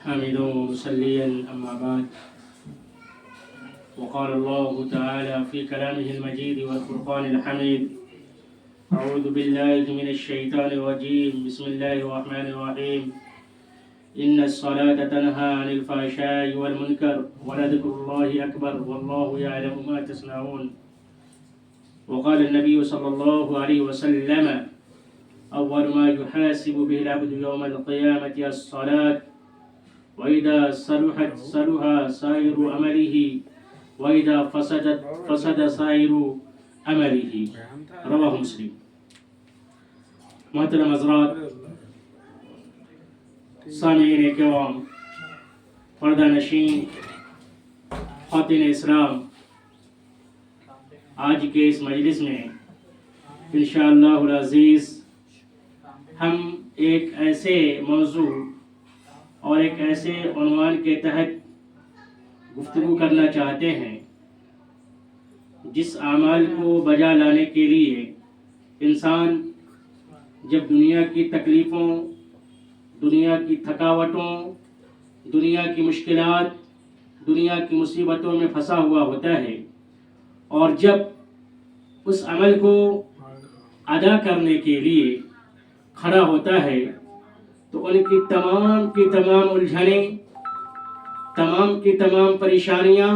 حامدا ومصليا أما بعد. وقال الله تعالى في كلامه المجيد والفرقان الحميد: أعوذ بالله من الشيطان الرجيم. بسم الله الرحمن الرحيم. إن الصلاة تنهى عن الفحشاء والمنكر ولذكر الله أكبر والله يعلم ما تصنعون. وقال النبي صلى الله عليه وسلم: أول ما يحاسب به العبد يوم القيامة الصلاة، وإذا صلحت صلح سائر عمله وإذا فسدت فسد سائر عمله. رواہ مسلم. محترم حضرات، سامعین کرام، پردہ نشین، خواتین اسلام، آج کے اس مجلس میں انشاءاللہ العزیز ہم ایک ایسے موضوع اور ایک ایسے عنوان کے تحت گفتگو کرنا چاہتے ہیں جس اعمال کو بجا لانے کے لیے انسان جب دنیا کی تکلیفوں، دنیا کی تھکاوٹوں، دنیا کی مشکلات، دنیا کی مصیبتوں میں پھنسا ہوا ہوتا ہے، اور جب اس عمل کو ادا کرنے کے لیے کھڑا ہوتا ہے تو ان کی تمام الجھنیں، تمام کی تمام پریشانیاں،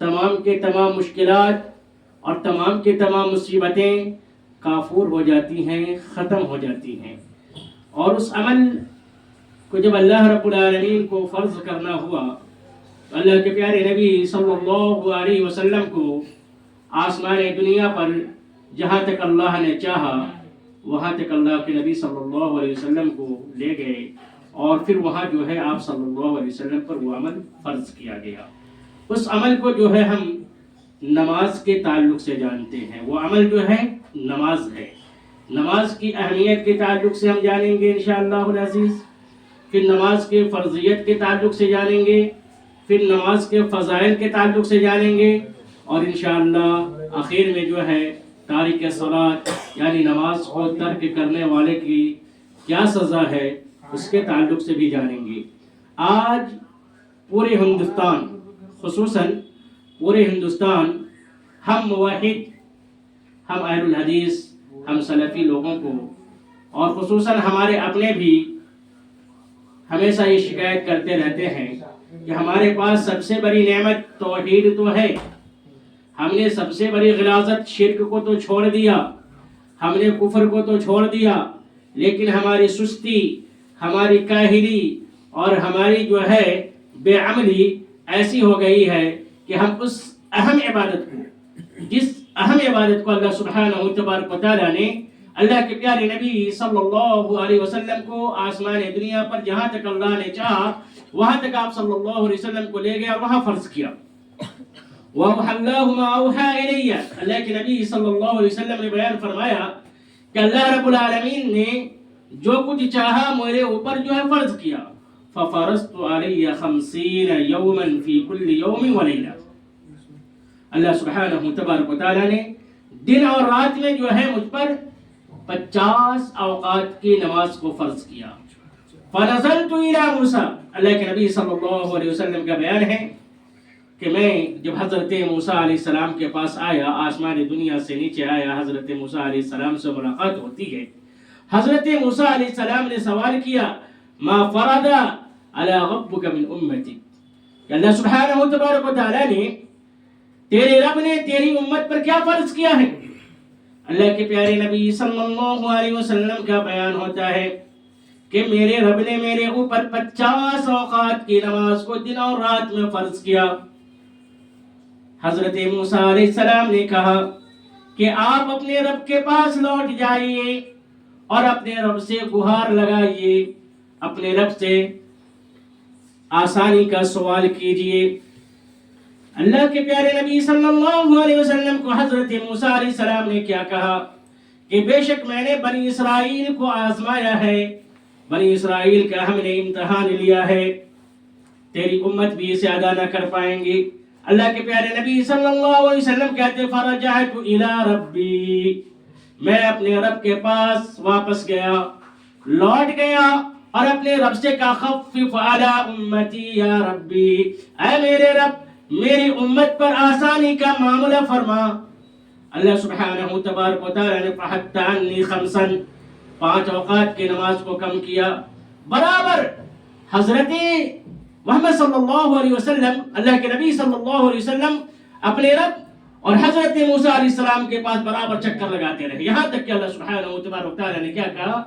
تمام کے تمام مشکلات اور تمام کی تمام مصیبتیں کافور ہو جاتی ہیں، ختم ہو جاتی ہیں. اور اس عمل کو جب اللہ رب العالمین کو فرض کرنا ہوا تو اللہ کے پیارے نبی صلی اللہ علیہ وسلم کو آسمان دنیا پر جہاں تک اللہ نے چاہا وہاں تک اللہ کے نبی صلی اللہ علیہ وسلم کو لے گئے، اور پھر وہاں جو ہے آپ صلی اللہ علیہ وسلم پر وہ عمل فرض کیا گیا. اس عمل کو جو ہے ہم نماز کے تعلق سے جانتے ہیں. وہ عمل جو ہے نماز ہے. نماز کی اہمیت کے تعلق سے ہم جانیں گے انشاءاللہ العزیز، پھر نماز کے فرضیت کے تعلق سے جانیں گے، پھر نماز کے فضائل کے تعلق سے جانیں گے، اور انشاءاللہ آخر میں جو ہے تارک صلاۃ یعنی نماز کو ترک کرنے والے کی کیا سزا ہے اس کے تعلق سے بھی جانیں گے. آج پورے ہندوستان، خصوصاً پورے ہندوستان، ہم موحد، ہم اہل الحدیث، ہم سلفی لوگوں کو، اور خصوصاً ہمارے اپنے بھی ہمیشہ یہ شکایت کرتے رہتے ہیں کہ ہمارے پاس سب سے بڑی نعمت توحید تو ہے، ہم نے سب سے بڑی غلاظت شرک کو تو چھوڑ دیا، ہم نے کفر کو تو چھوڑ دیا، لیکن ہماری سستی، ہماری کاہلی اور ہماری جو ہے بے عملی ایسی ہو گئی ہے کہ ہم اس اہم عبادت کو، جس اہم عبادت کو اللہ سبحانہ تبارک و تعالیٰ نے اللہ کے پیارے نبی صلی اللہ علیہ وسلم کو آسمان دنیا پر جہاں تک اللہ نے چاہا وہاں تک آپ صلی اللہ علیہ وسلم کو لے گیا اور وہاں فرض کیا. وَأَوْحَى اللَّهُ مَا أَوْحَى إِلَيَّ، اللہ کے نبی صلی اللہ علیہ وسلم نے بیان فرمایا کہ اللہ رب العالمین نے جو کچھ چاہا میرے اوپر جو ہے فرض کیا. فَفَرَضْتُ عَلَيَّ 50 يَوْمًا فِي كُلِّ يَوْمٍ وَلَيْلَةٍ. اللہ سبحانہ تبارک و تعالیٰ نے دن اور رات میں جو ہے مجھ پر 50 اوقات کی نماز کو فرض کیا. فَنَزَلْتُ إِلَى مُوسَىٰ، اللہ کے نبی صلی اللہ علیہ وسلم کا بیان ہے کہ میں جب حضرت موسیٰ علیہ السلام کے پاس آیا، آسمان دنیا سے نیچے آیا، حضرت موسیٰ علیہ السلام سے ملاقات ہوتی ہے. حضرت موسیٰ علیہ السلام نے سوال کیا: ما فرض علی ربک من امتی، کہ اللہ سبحانہ تبارک و تعالیٰ نے، تیرے رب نے تیری امت پر کیا فرض کیا ہے؟ اللہ کے پیارے نبی صلی اللہ علیہ وسلم کا بیان ہوتا ہے کہ میرے رب نے میرے اوپر 50 اوقات کی نماز کو دن اور رات میں فرض کیا. حضرت موسیٰ علیہ السلام نے کہا کہ آپ اپنے رب کے پاس لوٹ جائیے اور اپنے رب سے گہار لگائیے، اپنے رب سے آسانی کا سوال کیجئے. اللہ کے پیارے نبی صلی اللہ علیہ وسلم کو حضرت موسیٰ علیہ السلام نے کیا کہا کہ بے شک میں نے بنی اسرائیل کو آزمایا ہے، بنی اسرائیل کا ہم نے امتحان لیا ہے، تیری امت بھی اسے ادا نہ کر پائیں گی. اللہ کے پیارے نبی صلی اللہ علیہ وسلم کہتے فرجعت الی ربی، میں اپنے رب کے پاس واپس گیا، لوٹ گیا اور اپنے رب سے کہا خفف علی امتی یا ربی، اے میرے رب میری امت پر آسانی کا معاملہ فرما۔ اللہ سبحانہ تبارک و تعالیٰ نے فحط عنی خمسا، 5 اوقات کی نماز کو کم کیا۔ برابر حضرت محمد صلی اللہ علیہ وسلم، اللہ کے نبی صلی اللہ علیہ وسلم اپنے رب اور حضرت موسیٰ علیہ السلام کے پاس برابر چکر لگاتے رہے، یہاں تک کہ اللہ سبحانہ تبارک و تعالیٰ نے کیا کہا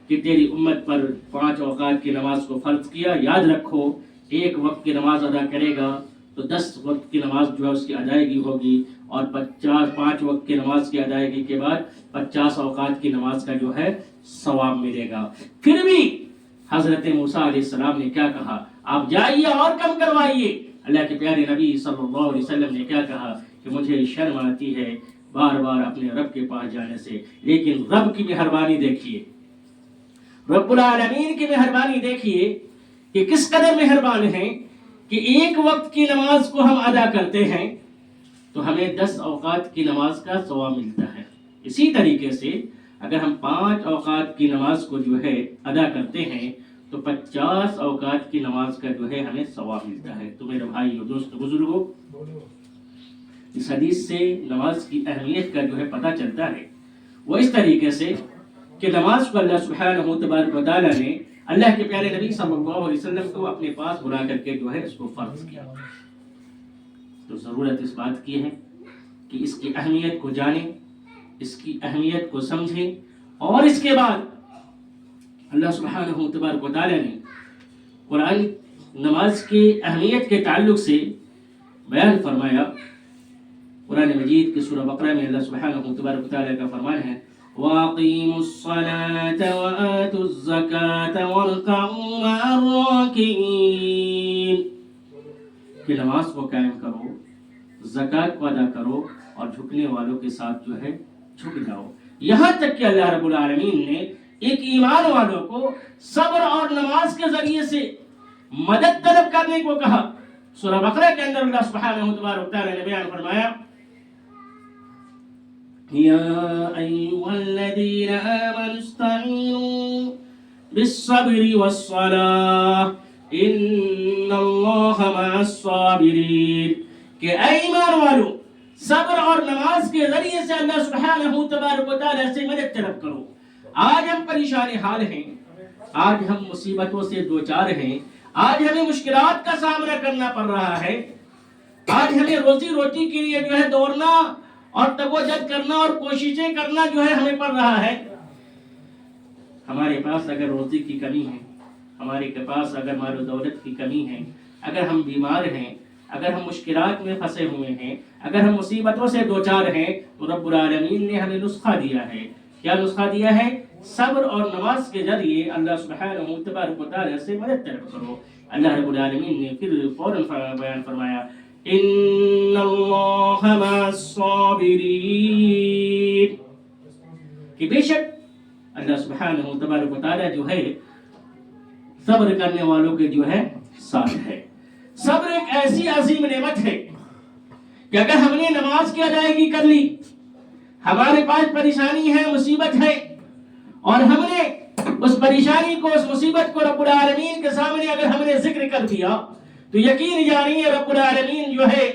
کہ تیری امت پر 5 اوقات کی نماز کو فرض کیا۔ یاد رکھو ایک وقت کی نماز ادا کرے گا تو 10 وقت کی نماز جو ہے اس کی ادائیگی ہوگی، اور 5 وقت کی نماز کی ادائیگی کے بعد 50 اوقات کی نماز کا جو ہے ثواب ملے گا۔ پھر بھی حضرت موسیٰ علیہ السلام نے کیا کہا؟ آپ جائیے اور کم کروائیے۔ اللہ کے پیارے نبی صلی اللہ علیہ وسلم نے کیا کہا کہ مجھے شرم آتی ہے بار بار اپنے رب کے پاس جانے سے، لیکن رب کی مہربانی دیکھیے، رب العالمین کی مہربانی دیکھیے کہ کس قدر مہربان ہیں کہ ایک وقت کی نماز کو ہم ادا کرتے ہیں تو ہمیں 10 اوقات کی نماز کا ثواب ملتا ہے۔ اسی طریقے سے اگر ہم 5 اوقات کی نماز کو جو ہے ادا کرتے ہیں تو 50 اوقات کی نماز کا جو ہے ہمیں ثواب ملتا ہے۔ تو میرے بھائی اور دوست بزرگوں، اس حدیث سے نماز کی اہمیت کا جو ہے پتہ چلتا ہے، وہ اس طریقے سے کہ نماز کو اللہ سبحانہ تبارک و تعالیٰ نے اللہ کے پیارے نبی صلی اللہ علیہ وسلم کو اپنے پاس بلا کر کے جو ہے اس کو فرض کیا۔ تو ضرورت اس بات کی ہے کہ اس کی اہمیت کو جانیں، اس کی اہمیت کو سمجھیں، اور اس کے بعد اللہ سبحانہ تبارک و تعالیٰ نے قرآن نماز کی اہمیت کے تعلق سے بیان فرمایا۔ قرآن مجید کی سورہ بقرہ میں اللہ سبحانہ تبارک و تعالیٰ کا فرمان ہے وَأَقِيمُوا الصَّلَاةَ وَآتُوا الزَّكَاةَ وَارْكَعُوا مَعَ الرَّاكِعِينَ، کہ نماز کو قائم کرو، زکوٰۃ کو ادا کرو، اور جھکنے والوں کے ساتھ جو ہے جھک جاؤ۔ یہاں تک کہ اللہ رب العالمین نے ایک ایمان والوں کو صبر اور نماز کے ذریعے سے مدد طلب کرنے کو کہا۔ سورہ بقرہ کے اندر اللہ سبحانہ تبارک و تعالیٰ نے بیان فرمایا یا ایھا الذین آمنوا استعینوا بالصبر والصلاۃ ان اللہ مع الصابرین، کہ اے ایمان والو صبر اور نماز کے ذریعے سے اللہ سبحانہ تبارک و تعالیٰ سے مدد طلب کرو۔ آج ہم پریشان حال ہیں، آج ہم مصیبتوں سے دوچار ہیں، آج ہمیں مشکلات کا سامنا کرنا پڑ رہا ہے، آج ہمیں روزی روٹی کے لیے جو ہے دوڑنا اور تگوجہد کرنا اور کوششیں کرنا جو ہے ہمیں پڑ رہا ہے۔ ہمارے پاس اگر روزی کی کمی ہے، ہمارے پاس اگر مال و دولت کی کمی ہے، اگر ہم بیمار ہیں، اگر ہم مشکلات میں پھنسے ہوئے ہیں، اگر ہم مصیبتوں سے دوچار ہیں، تو رب العالمین نے ہمیں نسخہ دیا ہے۔ کیا نسخہ دیا ہے؟ صبر اور نماز کے ذریعے اللہ سبحانہ تبارک و تعالیٰ سے مدد طلب کرو۔ اللہ رب العالمین نے پھر فوراً بیان فرمایا ان اللہ مع الصابرین، کہ بے شک اللہ سبحانہ تبارک و تعالیٰ جو ہے صبر کرنے والوں کے جو ہے ساتھ ہے۔ صبر ایک ایسی عظیم نعمت ہے کہ اگر ہم نے نماز کی ادائیگی کر لی، ہمارے پاس پریشانی ہے، مصیبت ہے، اور ہم نے اس پریشانی کو، اس مصیبت کو رب العالمین کے سامنے اگر ہم نے ذکر کر دیا تو یقین جانیے رب العالمین جو ہے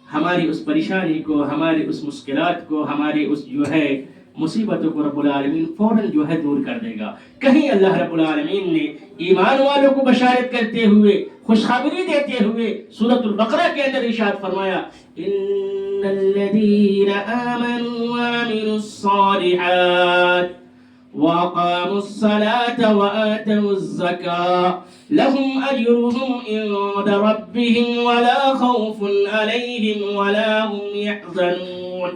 ہماری اس پریشانی کو، ہماری اس مشکلات کو، ہماری اس جو ہے مصیبتوں کو رب العالمین فوراً جو ہے دور کر دے گا۔ کہیں اللہ رب العالمین نے ایمان والوں کو بشارت کرتے ہوئے، خوشخبری دیتے ہوئے سورۃ البقرہ کے اندر ارشاد فرمایا ان الذین آمنوا وعملوا الصالحات وَأَقَامُوا الصَّلَاةَ وَآتَوُا الزَّكَاةَ لَهُمْ أَجْرُهُمْ عِندَ رَبِّهِمْ وَلَا خَوْفٌ عَلَيْهِمْ وَلَا هُمْ يَحْزَنُونَ،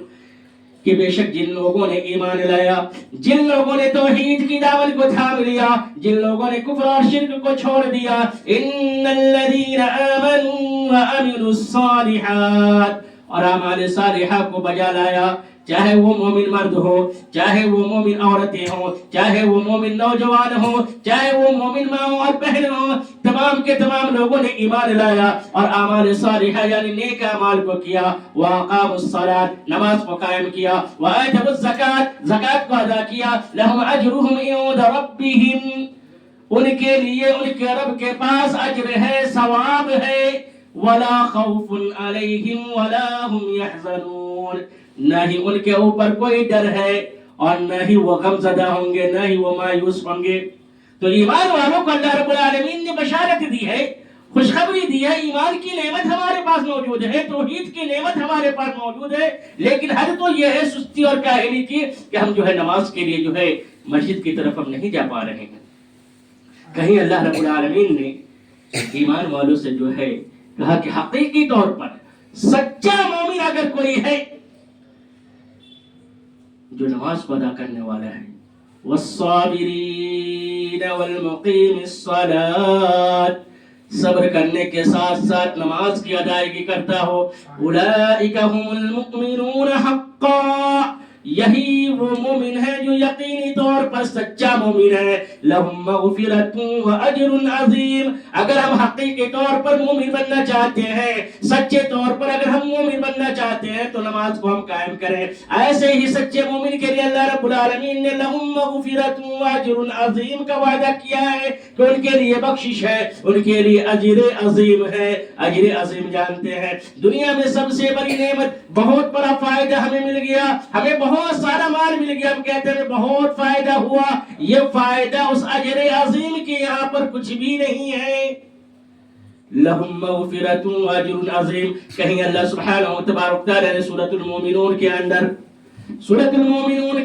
کہ بے شک جن لوگوں نے ایمان لایا، جن لوگوں نے توحید کی دعوت کو تھام لیا، جن لوگوں نے کفر اور شرک کو چھوڑ دیا، ان الذین آمنوا وعملوا الصالحات، اور اعمال صالحہ کو بجا لایا، چاہے وہ مومن مرد ہو، چاہے وہ مومن عورتیں ہوں، چاہے وہ مومن نوجوان ہوں، چاہے وہ مومن ماں اور بہن ہوں، تمام کے تمام لوگوں نے ایمان لایا اور اعمال صالحہ یعنی نیک اعمال کو کیا۔ وَأَقَامُوا الصَّلَاةَ، نماز کو قائم کیا، وَآتَوُا الزَّكَاةَ، زکوٰۃ کو ادا کیا، لَهُمْ أَجْرُهُمْ عِندَ رَبِّهِمْ، ان کے لیے ان کے رب کے پاس اجر ہے، ثواب ہے۔ وَلَا خَوْفٌ عَلَيْهِمْ وَلَا هُمْ يَحْزَنُونَ، نہ ہی ان کے اوپر کوئی ڈر ہے اور نہ ہی وہ غم زدہ ہوں گے، نہ ہی وہ مایوس ہوں گے۔ تو ایمان والوں کو اللہ رب العالمین نے بشارت دی ہے، خوشخبری دی ہے، ایمان کی نعمت ہمارے پاس موجود ہے، توحید کی نعمت ہمارے پاس موجود ہے، لیکن حد تو یہ ہے سستی اور کاہلی کی کہ ہم جو ہے نماز کے لیے جو ہے مسجد کی طرف ہم نہیں جا پا رہے ہیں۔ کہیں اللہ رب العالمین نے ایمان والوں سے جو ہے کہا کہ حقیقی طور پر سچا مومن اگر کوئی ہے جو نماز کو ادا کرنے والا ہے، والصابرین والمقیم الصلاۃ، صبر کرنے کے ساتھ ساتھ نماز کی ادائیگی کرتا ہو، اولئک هم المؤمنون حقا، یہی وہ مومن ہے جو یقینی طور پر سچا مومن ہے، لہم مغفرۃ واجر عظیم۔ اگر ہم حقیقی طور پر مومن بننا چاہتے ہیں، سچے طور پر اگر ہم مومن بننا چاہتے ہیں تو نماز کو ہم قائم کریں۔ ایسے ہی سچے مومن کے لیے اللہ رب العالمین نے لہم مغفرۃ واجر عظیم کا وعدہ کیا ہے کہ ان کے لیے بخشش ہے، ان کے لیے اجر عظیم ہے۔ اجر عظیم جانتے ہیں دنیا میں سب سے بڑی نعمت، بہت بڑا فائدہ ہمیں مل گیا، ہمیں بہت سارا مال مل گیا، ہم کہتے ہیں بہت فائدہ ہوا، یہ فائدہ اس اجر عظیم کے یہاں پر کچھ بھی نہیں ہے۔ لہم مغفرۃ واجر عظیم، کہیں اللہ سبحانہ و تبارک تعالی نے سورۃ المومنون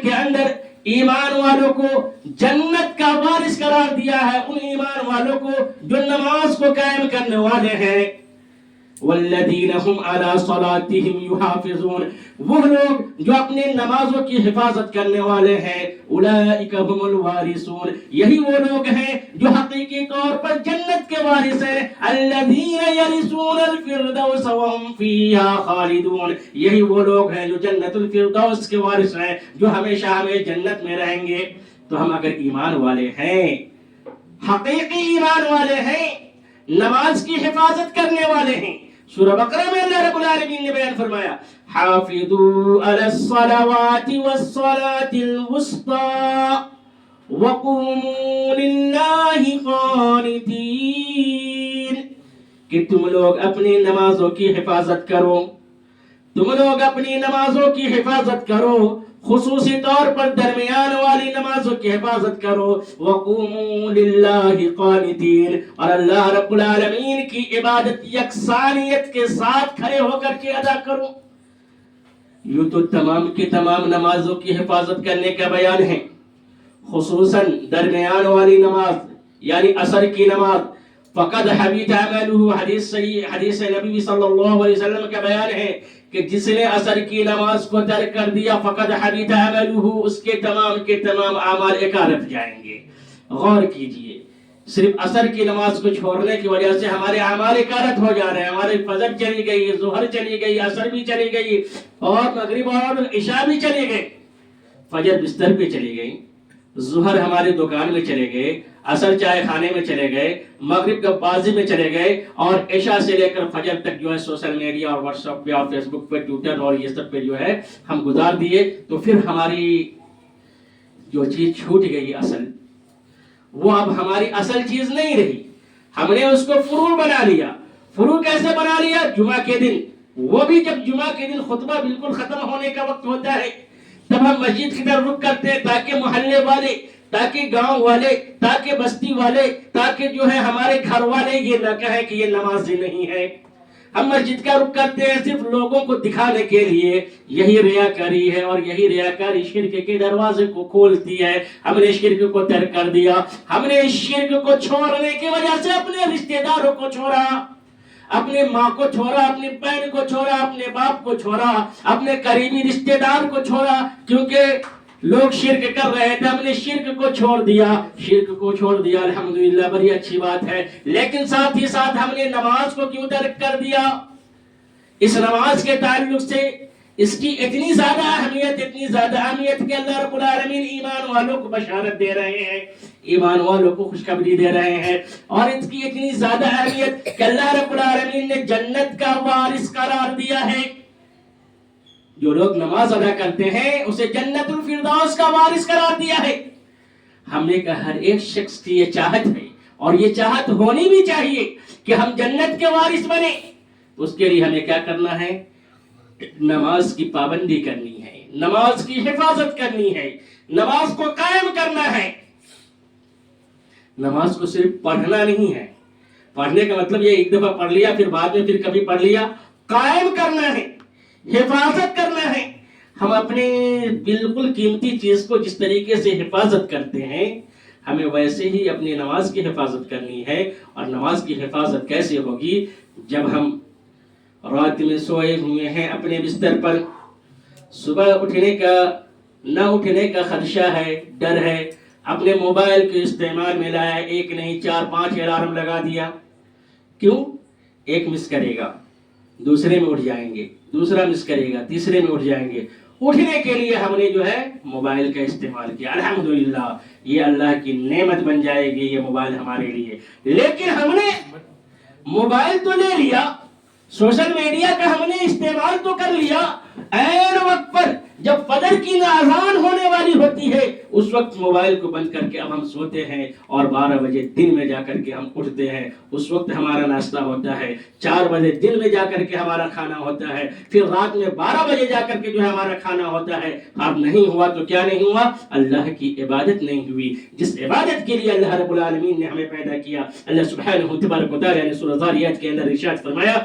کے اندر ایمان والوں کو جنت کا وارث قرار دیا ہے، ان ایمان والوں کو جو نماز کو قائم کرنے والے ہیں۔ والذین هم علی صلاتهم یحافظون، وہ لوگ جو اپنے نمازوں کی حفاظت کرنے والے ہیں، اولئک هم الوارثون، یہی وہ لوگ ہیں جو حقیقی طور پر جنت کے وارث ہیں، الذین یرثون الفردوس وهم فیہا خالدون، یہی وہ لوگ ہیں جو جنت الفردوس کے وارث ہیں، جو ہمیشہ ہمیں جنت میں رہیں گے۔ تو ہم اگر ایمان والے ہیں، حقیقی ایمان والے ہیں، نماز کی حفاظت کرنے والے ہیں، سورہ بقرہ میں اللہ رب العالمین نے بیان فرمایا حافظوا علی الصلوات والصلاة الوسطى وقوموا للہ قانتین، کہ تم لوگ اپنی نمازوں کی حفاظت کرو، تم لوگ اپنی نمازوں کی حفاظت کرو، خصوصی طور پر درمیان والی نمازوں کی حفاظت کرو، وقوموا للہ قانتین، اور اللہ رب العالمین کی عبادت یکسانیت کے ساتھ کھڑے ہو کر کے ادا کرو۔ یوں تو تمام کی تمام نمازوں کی حفاظت کرنے کا بیان ہے، خصوصاً درمیان والی نماز یعنی عصر کی نماز، فقد حبیط عملہ، حدیث نبی صلی اللہ علیہ وسلم کا بیان ہے کہ جس نے عصر کی نماز کو ترک کر دیا فقد حبیط عملہ، اس کے تمام اعمال اکارت جائیں گے۔ غور کیجئے، صرف عصر کی نماز کو چھوڑنے کی وجہ سے ہمارے اعمال اکارت ہو جا رہے ہیں، ہمارے فجر چلی گئی، ظہر چلی گئی، عصر بھی چلی گئی اور مغرب اور عشاء بھی چلی گئی۔ فجر بستر پہ چلی گئی، ظہر ہماری دکان میں چلے گئے، عصر چائے خانے میں چلے گئے، مغرب کا بازی میں چلے گئے، اور عشاء سے لے کر فجر تک جو ہے سوشل میڈیا اور واٹس ایپ پہ اور فیس بک پہ، ٹویٹر اور یہ سب پہ جو ہے ہم گزار دیے، تو پھر ہماری جو چیز چھوٹ گئی اصل، وہ اب ہماری اصل چیز نہیں رہی، ہم نے اس کو فروع بنا لیا۔ فروع کیسے بنا لیا؟ جمعہ کے دن، وہ بھی جب جمعہ کے دن خطبہ بالکل ختم ہونے کا وقت ہوتا ہے تب ہم مسجد کی طرف رخ کرتے ہیں، تاکہ محلے والے، تاکہ گاؤں والے، تاکہ بستی والے، تاکہ جو ہے ہمارے گھر والے یہ نہ کہیں کہ یہ نمازی نہیں ہے۔ ہم مسجد کا رخ کرتے ہیں صرف لوگوں کو دکھانے کے لیے، یہی ریاکاری ہے، اور یہی ریاکاری شرک کے دروازے کو کھولتی ہے۔ ہم نے شرک کو ترک کر دیا، ہم نے شرک کو چھوڑنے کی وجہ سے اپنے رشتہ داروں کو چھوڑا، اپنے ماں کو چھوڑا، اپنی بہن کو چھوڑا، اپنے باپ کو چھوڑا، اپنے قریبی رشتہ دار کو چھوڑا، کیونکہ لوگ شرک کر رہے تھے، ہم نے شرک کو چھوڑ دیا۔ شرک کو چھوڑ دیا الحمدللہ، بڑی اچھی بات ہے، لیکن ساتھ ہی ساتھ ہم نے نماز کو کیوں ترک کر دیا؟ اس نماز کے تعلق سے اس کی اتنی زیادہ اہمیت کہ اللہ رب العالمین ایمان والوں کو بشارت دے رہے ہیں، ایمان والوں کو خوشخبری دے رہے ہیں، اور اس کی اتنی زیادہ اہمیت کہ اللہ رب العالمین نے جنت کا وارث قرار دیا ہے۔ جو لوگ نماز ادا کرتے ہیں اسے جنت الفردوس کا وارث قرار دیا ہے۔ ہم نے کہا ہر ایک شخص کی یہ چاہت ہے اور یہ چاہت ہونی بھی چاہیے کہ ہم جنت کے وارث بنے. تو اس کے لیے ہمیں کیا کرنا ہے؟ نماز کی پابندی کرنی ہے، نماز کی حفاظت کرنی ہے، نماز کو قائم کرنا ہے. نماز کو صرف پڑھنا نہیں ہے، پڑھنے کا مطلب یہ ایک دفعہ پڑھ لیا پھر بعد میں پھر کبھی پڑھ لیا. قائم کرنا ہے، حفاظت کرنا ہے. ہم اپنے بالکل قیمتی چیز کو جس طریقے سے حفاظت کرتے ہیں ہمیں ویسے ہی اپنی نماز کی حفاظت کرنی ہے. اور نماز کی حفاظت کیسے ہوگی؟ جب ہم رات میں سوئے ہوئے ہیں اپنے بستر پر، صبح نہ اٹھنے کا خدشہ ہے، ڈر ہے، اپنے موبائل کے استعمال میں لایا، ایک نہیں 4-5 الارم لگا دیا. کیوں؟ ایک مس کرے گا، دوسرے میں اٹھ جائیں گے، دوسرا مس کرے گا، تیسرے میں اٹھ جائیں گے. اٹھنے کے لیے ہم نے جو ہے موبائل کا استعمال کیا. الحمدللہ یہ اللہ کی نعمت بن جائے گی یہ موبائل ہمارے لیے. لیکن ہم نے موبائل تو لے لیا، سوشل میڈیا کا ہم نے استعمال تو کر لیا، عین وقت پر جب فجر کی اذان ہونے والی ہوتی ہے اس وقت موبائل کو بند کر کے اب ہم سوتے ہیں اور 12 بجے دن میں جا کر کے ہم اٹھتے ہیں. اس وقت ہمارا ناشتہ ہوتا ہے، 4 بجے دن میں جا کر کے ہمارا کھانا ہوتا ہے، پھر رات میں 12 بجے جا کر کے جو ہے ہمارا کھانا ہوتا ہے. اب نہیں ہوا تو کیا نہیں ہوا؟ اللہ کی عبادت نہیں ہوئی، جس عبادت کے لیے اللہ رب العالمین نے ہمیں پیدا کیا. اللہ سبحانہ تبارک و تعالی نے سورہ ذاریات کے اندر ارشاد فرمایا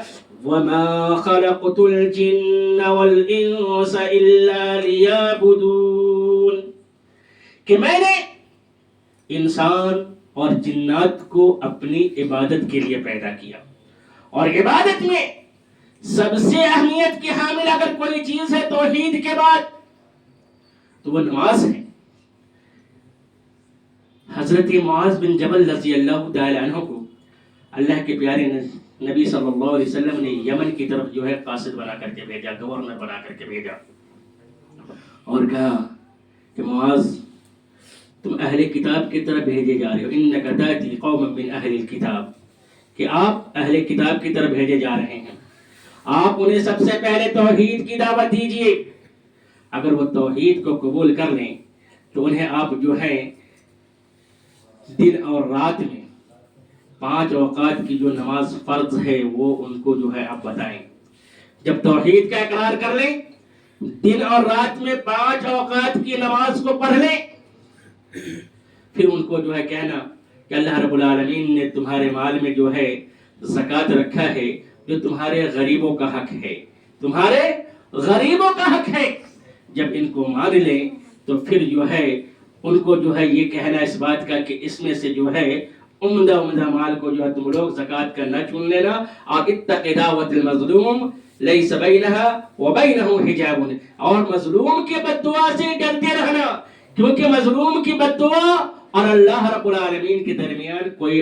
وَمَا خَلَقْتُ الْجِنَّ وَالْإِنسَ إِلَّا لِيَعْبُدُونَ، کہ میں نے انسان اور جنات کو اپنی عبادت کے لیے پیدا کیا. اور عبادت میں سب سے اہمیت کی حامل اگر کوئی چیز ہے توحید کے بعد تو وہ نماز ہے. حضرت معاذ بن جبل رضی اللہ تعالی عنہ کو اللہ کے پیارے نبی صلی اللہ علیہ وسلم نے یمن کی طرف جو ہے قاصد بنا کر کے بھیجا، گورنر بنا کر کے بھیجا اور کہا کہ معاذ تم اہل کتاب کی طرف بھیجے جا رہے ہو، انک تاتی قوما من اہل الکتاب، کہ آپ اہل کتاب کی طرف بھیجے جا رہے ہیں. آپ انہیں سب سے پہلے توحید کی دعوت دیجئے. اگر وہ توحید کو قبول کر لیں تو انہیں آپ جو ہے دن اور رات میں 5 اوقات کی جو نماز فرض ہے وہ ان کو جو ہے آپ بتائیں. جب توحید کا اقرار کر لیں، دن اور رات میں 5 اوقات کی نماز کو پڑھ لیں، پھر ان کو جو ہے کہنا کہ اللہ رب العالمین نے تمہارے مال میں جو ہے زکوٰۃ رکھا ہے جو تمہارے غریبوں کا حق ہے، تمہارے غریبوں کا حق ہے. جب ان کو مان لیں تو پھر جو ہے ان کو جو ہے یہ کہنا اس بات کا کہ اس میں سے جو ہے عمدہ مال کو جو ہے تم لوگ زکوٰۃ کا نہ چن لینا. اور اتق دعوت المظلوم لیس بینہا وبینہ حجاب، اور مظلوم کی بد دعا سے ڈرتے رہنا، کیونکہ مظلوم کی بد دعا اور اللہ رب العالمین کے درمیان کوئی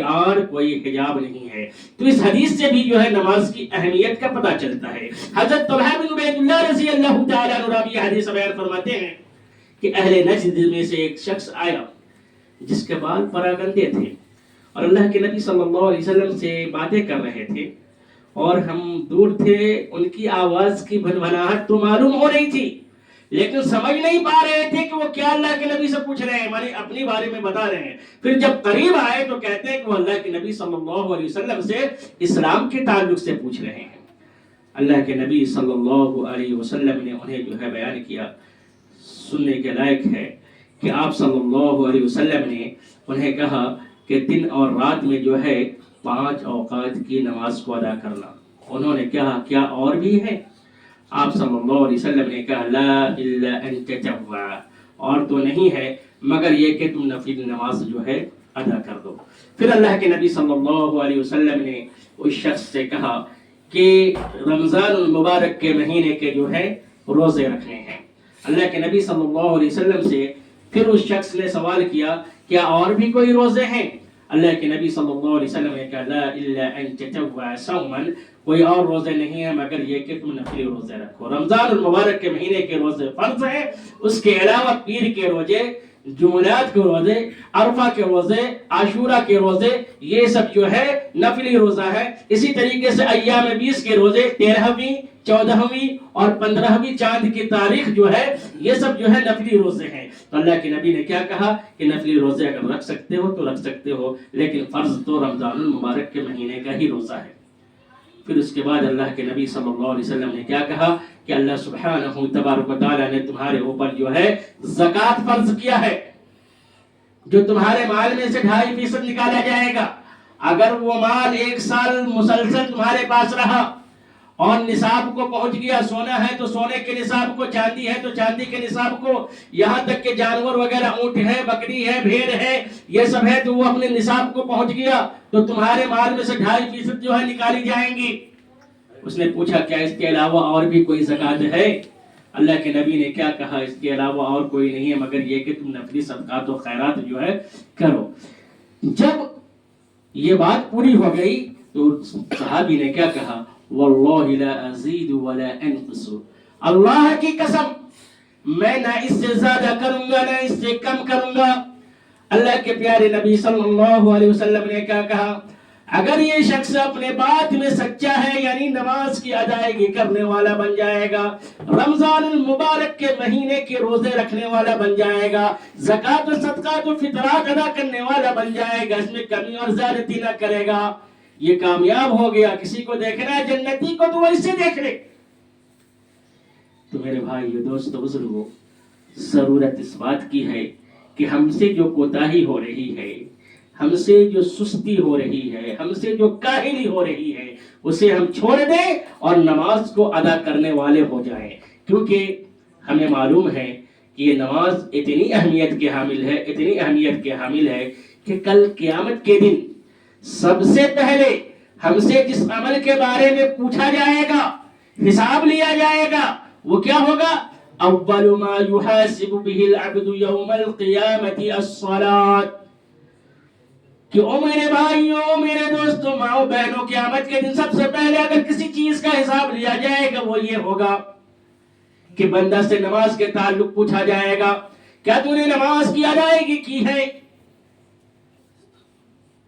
حجاب نہیں ہے. تو اس حدیث سے بھی جو ہے نماز کی اہمیت کا پتہ چلتا ہے. حضرت طلحہ بن عبید اللہ رضی اللہ تعالی عنہ راوی حدیث بیان فرماتے ہیں کہ اہل نجد میں سے ایک شخص آیا جس کے بال پراگندے تھے اور اللہ کے نبی صلی اللہ علیہ وسلم سے باتیں کر رہے تھے اور ہم دور تھے. ان کی آواز کی بھنبھناہٹ تو معلوم ہو رہی تھی لیکن سمجھ نہیں پا رہے تھے کہ وہ کیا اللہ کے نبی سے پوچھ رہے ہیں، مانے اپنی بارے میں بتا رہے ہیں. پھر جب قریب آئے تو کہتے ہیں کہ وہ اللہ کے نبی صلی اللہ علیہ وسلم سے اسلام کے تعلق سے پوچھ رہے ہیں. اللہ کے نبی صلی اللہ علیہ وسلم نے انہیں جو ہے بیان کیا، سننے کے لائق ہے کہ آپ صلی اللہ علیہ وسلم نے انہیں کہا کہ دن اور رات میں جو ہے 5 اوقات کی نماز کو ادا کرنا. انہوں نے کہا کیا اور بھی ہے؟ آپ صلی اللہ علیہ وسلم نے کہا لا الا ان تتوع، اور تو نہیں ہے مگر یہ کہ تم نفل نماز جو ہے ادا کر دو. پھر اللہ کے نبی صلی اللہ علیہ وسلم نے اس شخص سے کہا کہ رمضان المبارک کے مہینے کے جو ہے روزے رکھنے ہیں. اللہ کے نبی صلی اللہ علیہ وسلم سے پھر اس شخص نے سوال کیا کیا اور بھی کوئی روزے ہیں؟ اللہ کے نبی صلی اللہ علیہ وسلم نے کہا لا الا ان تتوع صوما، کوئی اور روزے نہیں ہیں مگر یہ کہ تم نفلی روزے رکھو. رمضان المبارک کے مہینے کے روزے فرض ہیں، اس کے علاوہ پیر کے روزے جمعرات کے روزے، عرفہ کے روزے، عاشورہ کے روزے، یہ سب جو ہے نفلی روزہ ہے۔ اسی طریقے سے ایام 20 کے روزے، 13ویں، 14ویں اور 15ویں چاند کی تاریخ جو ہے، یہ سب جو ہے نفلی روزے ہیں۔ تو اللہ کے نبی نے کیا کہا کہ نفلی روزے اگر رکھ سکتے ہو تو رکھ سکتے ہو، لیکن فرض تو رمضان المبارک کے مہینے کا ہی روزہ ہے۔ پھر اس کے بعد اللہ کے نبی صلی اللہ علیہ وسلم نے کیا کہا کہ اللہ سبحانہ تبارک و تعالیٰ نے تمہارے اوپر جو ہے زکوٰۃ فرض کیا ہے، جو تمہارے مال میں سے 2.5% نکالا جائے گا۔ اگر وہ مال 1 سال مسلسل تمہارے پاس رہا اور نصاب کو پہنچ گیا، سونا ہے تو سونے کے نصاب کو، چاندی ہے تو چاندی کے نصاب کو، یہاں تک کہ جانور وغیرہ اونٹ ہے، بکری ہے، بھیڑ ہے، یہ سب ہے، تو وہ اپنے نصاب کو پہنچ گیا تو تمہارے مال میں سے 2.5% جو ہے نکالی جائیں گی۔ اس نے پوچھا کیا اس کے علاوہ اور بھی کوئی زکوٰۃ ہے؟ اللہ کے نبی نے کیا کہا، اس کے علاوہ اور کوئی نہیں ہے مگر یہ کہ تم نفلی صدقات و خیرات جو ہے کرو۔ جب یہ بات پوری ہو گئی تو صحابی نے کیا کہا، واللہ لا ازید ولا انقص، اللہ کی قسم میں نہ اس سے زیادہ کروں گا نہ اس سے کم کروں گا۔ اللہ کے پیارے نبی صلی اللہ علیہ وسلم نے کیا کہا، اگر یہ شخص اپنے بات میں سچا ہے، یعنی نماز کی ادائیگی کرنے والا بن جائے گا، رمضان المبارک کے مہینے کے روزے رکھنے والا بن جائے گا، زکوٰۃ و صدقات و فطرات ادا کرنے والا بن جائے گا، اس میں کمی اور زیادتی نہ کرے گا، یہ کامیاب ہو گیا۔ کسی کو دیکھنا ہے جنتی کو تو وہ اس سے دیکھ لے۔ تو میرے بھائیو، دوستو، بزرگو، ضرورت اس بات کی ہے کہ ہم سے جو کوتاہی ہو رہی ہے، ہم سے جو سستی ہو رہی ہے، ہم سے جو کاہلی ہو رہی ہے، اسے ہم چھوڑ دیں اور نماز کو ادا کرنے والے ہو جائیں، کیونکہ ہمیں معلوم ہے کہ یہ نماز اتنی اہمیت کے حامل ہے، اتنی اہمیت کے حامل ہے کہ کل قیامت کے دن سب سے پہلے ہم سے جس عمل کے بارے میں پوچھا جائے گا، حساب لیا جائے گا، وہ کیا ہوگا؟ اول ما يحاسب به العبد يوم القيامة الصلاة۔ کہ او میرے بھائیوں، میرے دوستوں، ماؤں بہنوں، قیامت کے دن سب سے پہلے اگر کسی چیز کا حساب لیا جائے گا وہ یہ ہوگا کہ بندہ سے نماز کے تعلق پوچھا جائے گا، کیا تو نے نماز کی ادائیگی کی ہے؟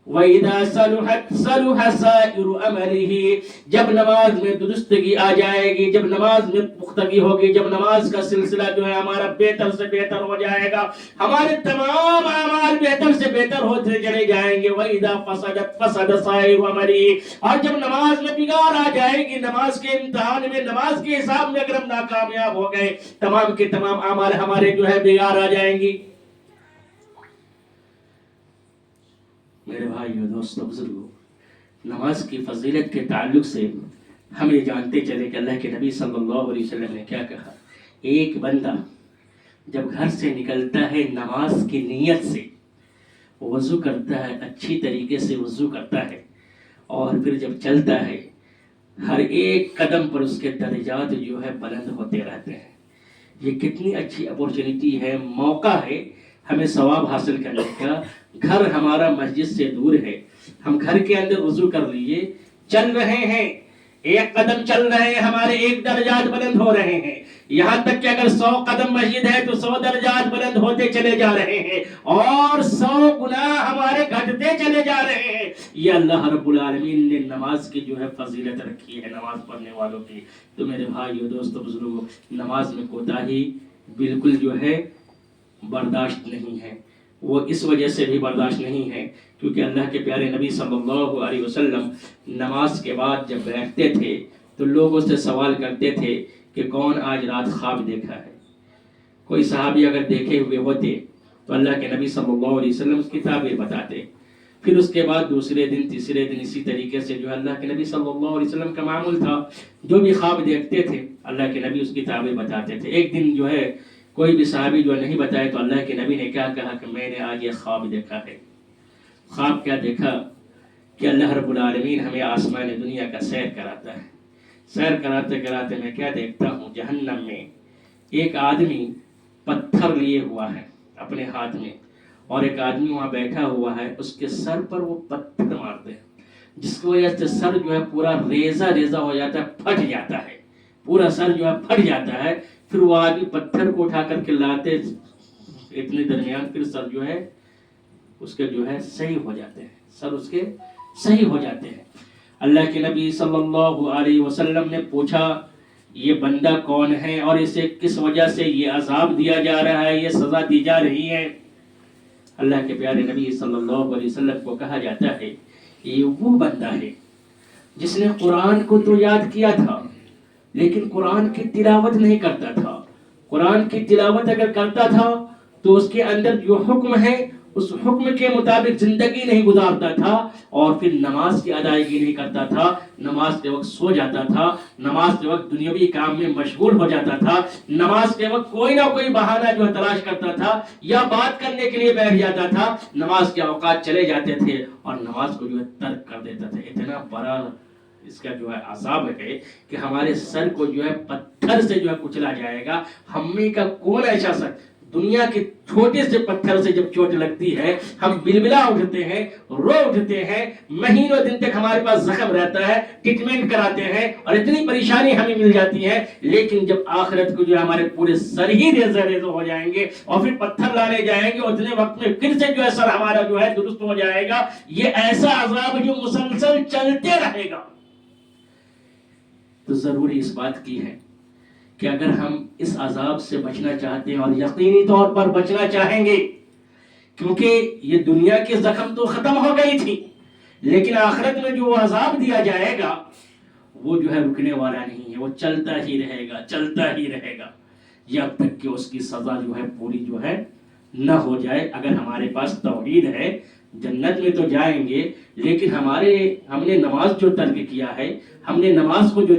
وَإِذَا صَلُحَتْ صَلُحَ سَائِرُ أَمَلِهِ، جب نماز میں درستگی آ جائے گی، جب نماز میں پختگی ہوگی، جب نماز کا سلسلہ جو ہے ہمارا بہتر سے بہتر ہو جائے گا، ہمارے تمام اعمال بہتر سے بہتر ہوتے چلے جائیں گے۔ وَإِذَا فَسَدَتْ فَسَدَ سَائِرُ أَمَلِهِ، اور جب نماز میں بگاڑ آ جائے گی، نماز کے امتحان میں، نماز کے حساب میں اگر ہم ناکامیاب ہو گئے، تمام کے تمام اعمال ہمارے جو ہے بگاڑ آ جائیں گی۔ میرے بھائیو، دوستو، بزرگو، نماز کی فضیلت کے تعلق سے ہم یہ جانتے چلے کہ اللہ کے نبی صلی اللہ علیہ وسلم نے کیا کہا، ایک بندہ جب گھر سے نکلتا ہے نماز کی نیت سے، وضو کرتا ہے، اچھی طریقے سے وضو کرتا ہے، اور پھر جب چلتا ہے، ہر ایک قدم پر اس کے درجات جو ہے بلند ہوتے رہتے ہیں۔ یہ کتنی اچھی اپورچونٹی ہے، موقع ہے ہمیں ثواب حاصل کرنے کا۔ گھر ہمارا مسجد سے دور ہے، ہم گھر کے اندر وضو کر لیے، چل رہے ہیں، ایک قدم چل رہے ہیں، ہمارے ایک درجات بلند ہو رہے ہیں، یہاں تک کہ اگر 100 قدم مسجد ہے تو 100 درجات بلند ہوتے چلے جا رہے ہیں، اور 100 گنا ہمارے گھٹتے چلے جا رہے ہیں۔ یہ اللہ رب العالمین نے نماز کی جو ہے فضیلت رکھی ہے نماز پڑھنے والوں کی۔ تو میرے بھائیو، دوستو، بزرگوں، نماز میں کوتاہی بالکل جو ہے برداشت نہیں ہے۔ وہ اس وجہ سے بھی برداشت نہیں ہے کیونکہ اللہ کے پیارے نبی صلی اللہ علیہ وسلم نماز کے بعد جب بیٹھتے تھے تو لوگوں سے سوال کرتے تھے کہ کون آج رات خواب دیکھا ہے۔ کوئی صحابی اگر دیکھے ہوئے ہوتے تو اللہ کے نبی صلی اللہ علیہ وسلم اس کی تعبیر بتاتے، پھر اس کے بعد دوسرے دن، تیسرے دن، اسی طریقے سے جو اللہ کے نبی صلی اللہ علیہ وسلم کا معمول تھا، جو بھی خواب دیکھتے تھے اللہ کے نبی اس کی تعبیر بتاتے تھے۔ ایک دن جو ہے کوئی بھی صحابی جو نہیں بتائے تو اللہ کے نبی نے کیا کہا کہ میں نے آج یہ خواب دیکھا ہے۔ خواب کیا دیکھا کہ اللہ رب العالمین ہمیں آسمان دنیا کا سیر کراتا ہے۔ سیر کراتے کراتے میں کیا دیکھتا ہوں، جہنم میں ایک آدمی پتھر لیے ہوا ہے اپنے ہاتھ میں، اور ایک آدمی وہاں بیٹھا ہوا ہے، اس کے سر پر وہ پتھر مارتے ہیں، جس کی وجہ سے سر جو ہے پورا ریزہ ریزہ ہو جاتا ہے، پھٹ جاتا ہے، پورا سر جو ہے پھٹ جاتا ہے۔ پھر وہ آدمی پتھر کو اٹھا کر کے لاتے اتنے درمیان پھر سر جو ہے اس کے جو ہے صحیح ہو جاتے ہیں، سر اس کے صحیح ہو جاتے ہیں۔ اللہ کے نبی صلی اللہ علیہ وسلم نے پوچھا یہ بندہ کون ہے اور اسے کس وجہ سے یہ عذاب دیا جا رہا ہے، یہ سزا دی جا رہی ہے؟ اللہ کے پیارے نبی صلی اللہ علیہ وسلم کو کہا جاتا ہے یہ وہ بندہ ہے جس نے قرآن کو تو یاد کیا تھا لیکن قرآن کی تلاوت نہیں کرتا تھا۔ قرآن کی تلاوت اگر کرتا تھا تو اس کے اندر جو حکم ہے اس حکم کے مطابق زندگی نہیں گزارتا تھا، اور پھر نماز کی ادائیگی نہیں کرتا تھا، نماز کے وقت سو جاتا تھا، نماز کے وقت دنیاوی کام میں مشغول ہو جاتا تھا، نماز کے وقت کوئی نہ کوئی بہانہ جو تلاش کرتا تھا یا بات کرنے کے لیے بیٹھ جاتا تھا، نماز کے اوقات چلے جاتے تھے اور نماز کو جو ہے ترک کر دیتا تھا۔ اتنا بڑا اس کا جو ہے عذاب ہے کہ ہمارے سر کو جو ہے پتھر سے جو ہے کچلا جائے گا۔ ہم میں کا کون ایسا سر، دنیا کے چھوٹے سے پتھر سے جب چوٹ لگتی ہے ہم بلبلا اٹھتے ہیں، رو اٹھتے ہیں، مہینوں دن تک ہمارے پاس زخم رہتا ہے، ٹریٹمنٹ کراتے ہیں اور اتنی پریشانی ہمیں مل جاتی ہے، لیکن جب آخرت کو جو ہمارے پورے سر ہی ریزہ ریزہ ہو جائیں گے اور پھر پتھر لانے جائیں گے، اتنے وقت میں پھر سے جو ہے سر ہمارا جو ہے درست ہو جائے گا۔ یہ ایسا عذاب جو مسلسل چلتے رہے گا۔ تو ضروری اس بات کی ہے کہ اگر ہم اس عذاب سے بچنا چاہتے ہیں اور یقینی طور پر بچنا چاہیں گے، کیونکہ یہ دنیا کے زخم تو ختم ہو گئی تھی لیکن آخرت میں جو عذاب دیا جائے گا وہ جو ہے رکنے والا نہیں ہے، وہ چلتا ہی رہے گا، چلتا ہی رہے گا جب تک کہ اس کی سزا جو ہے پوری جو ہے نہ ہو جائے۔ اگر ہمارے پاس توحید ہے جنت میں تو جائیں گے، لیکن ہم نے نماز جو ترک کیا ہے، ہم نے نماز کو جو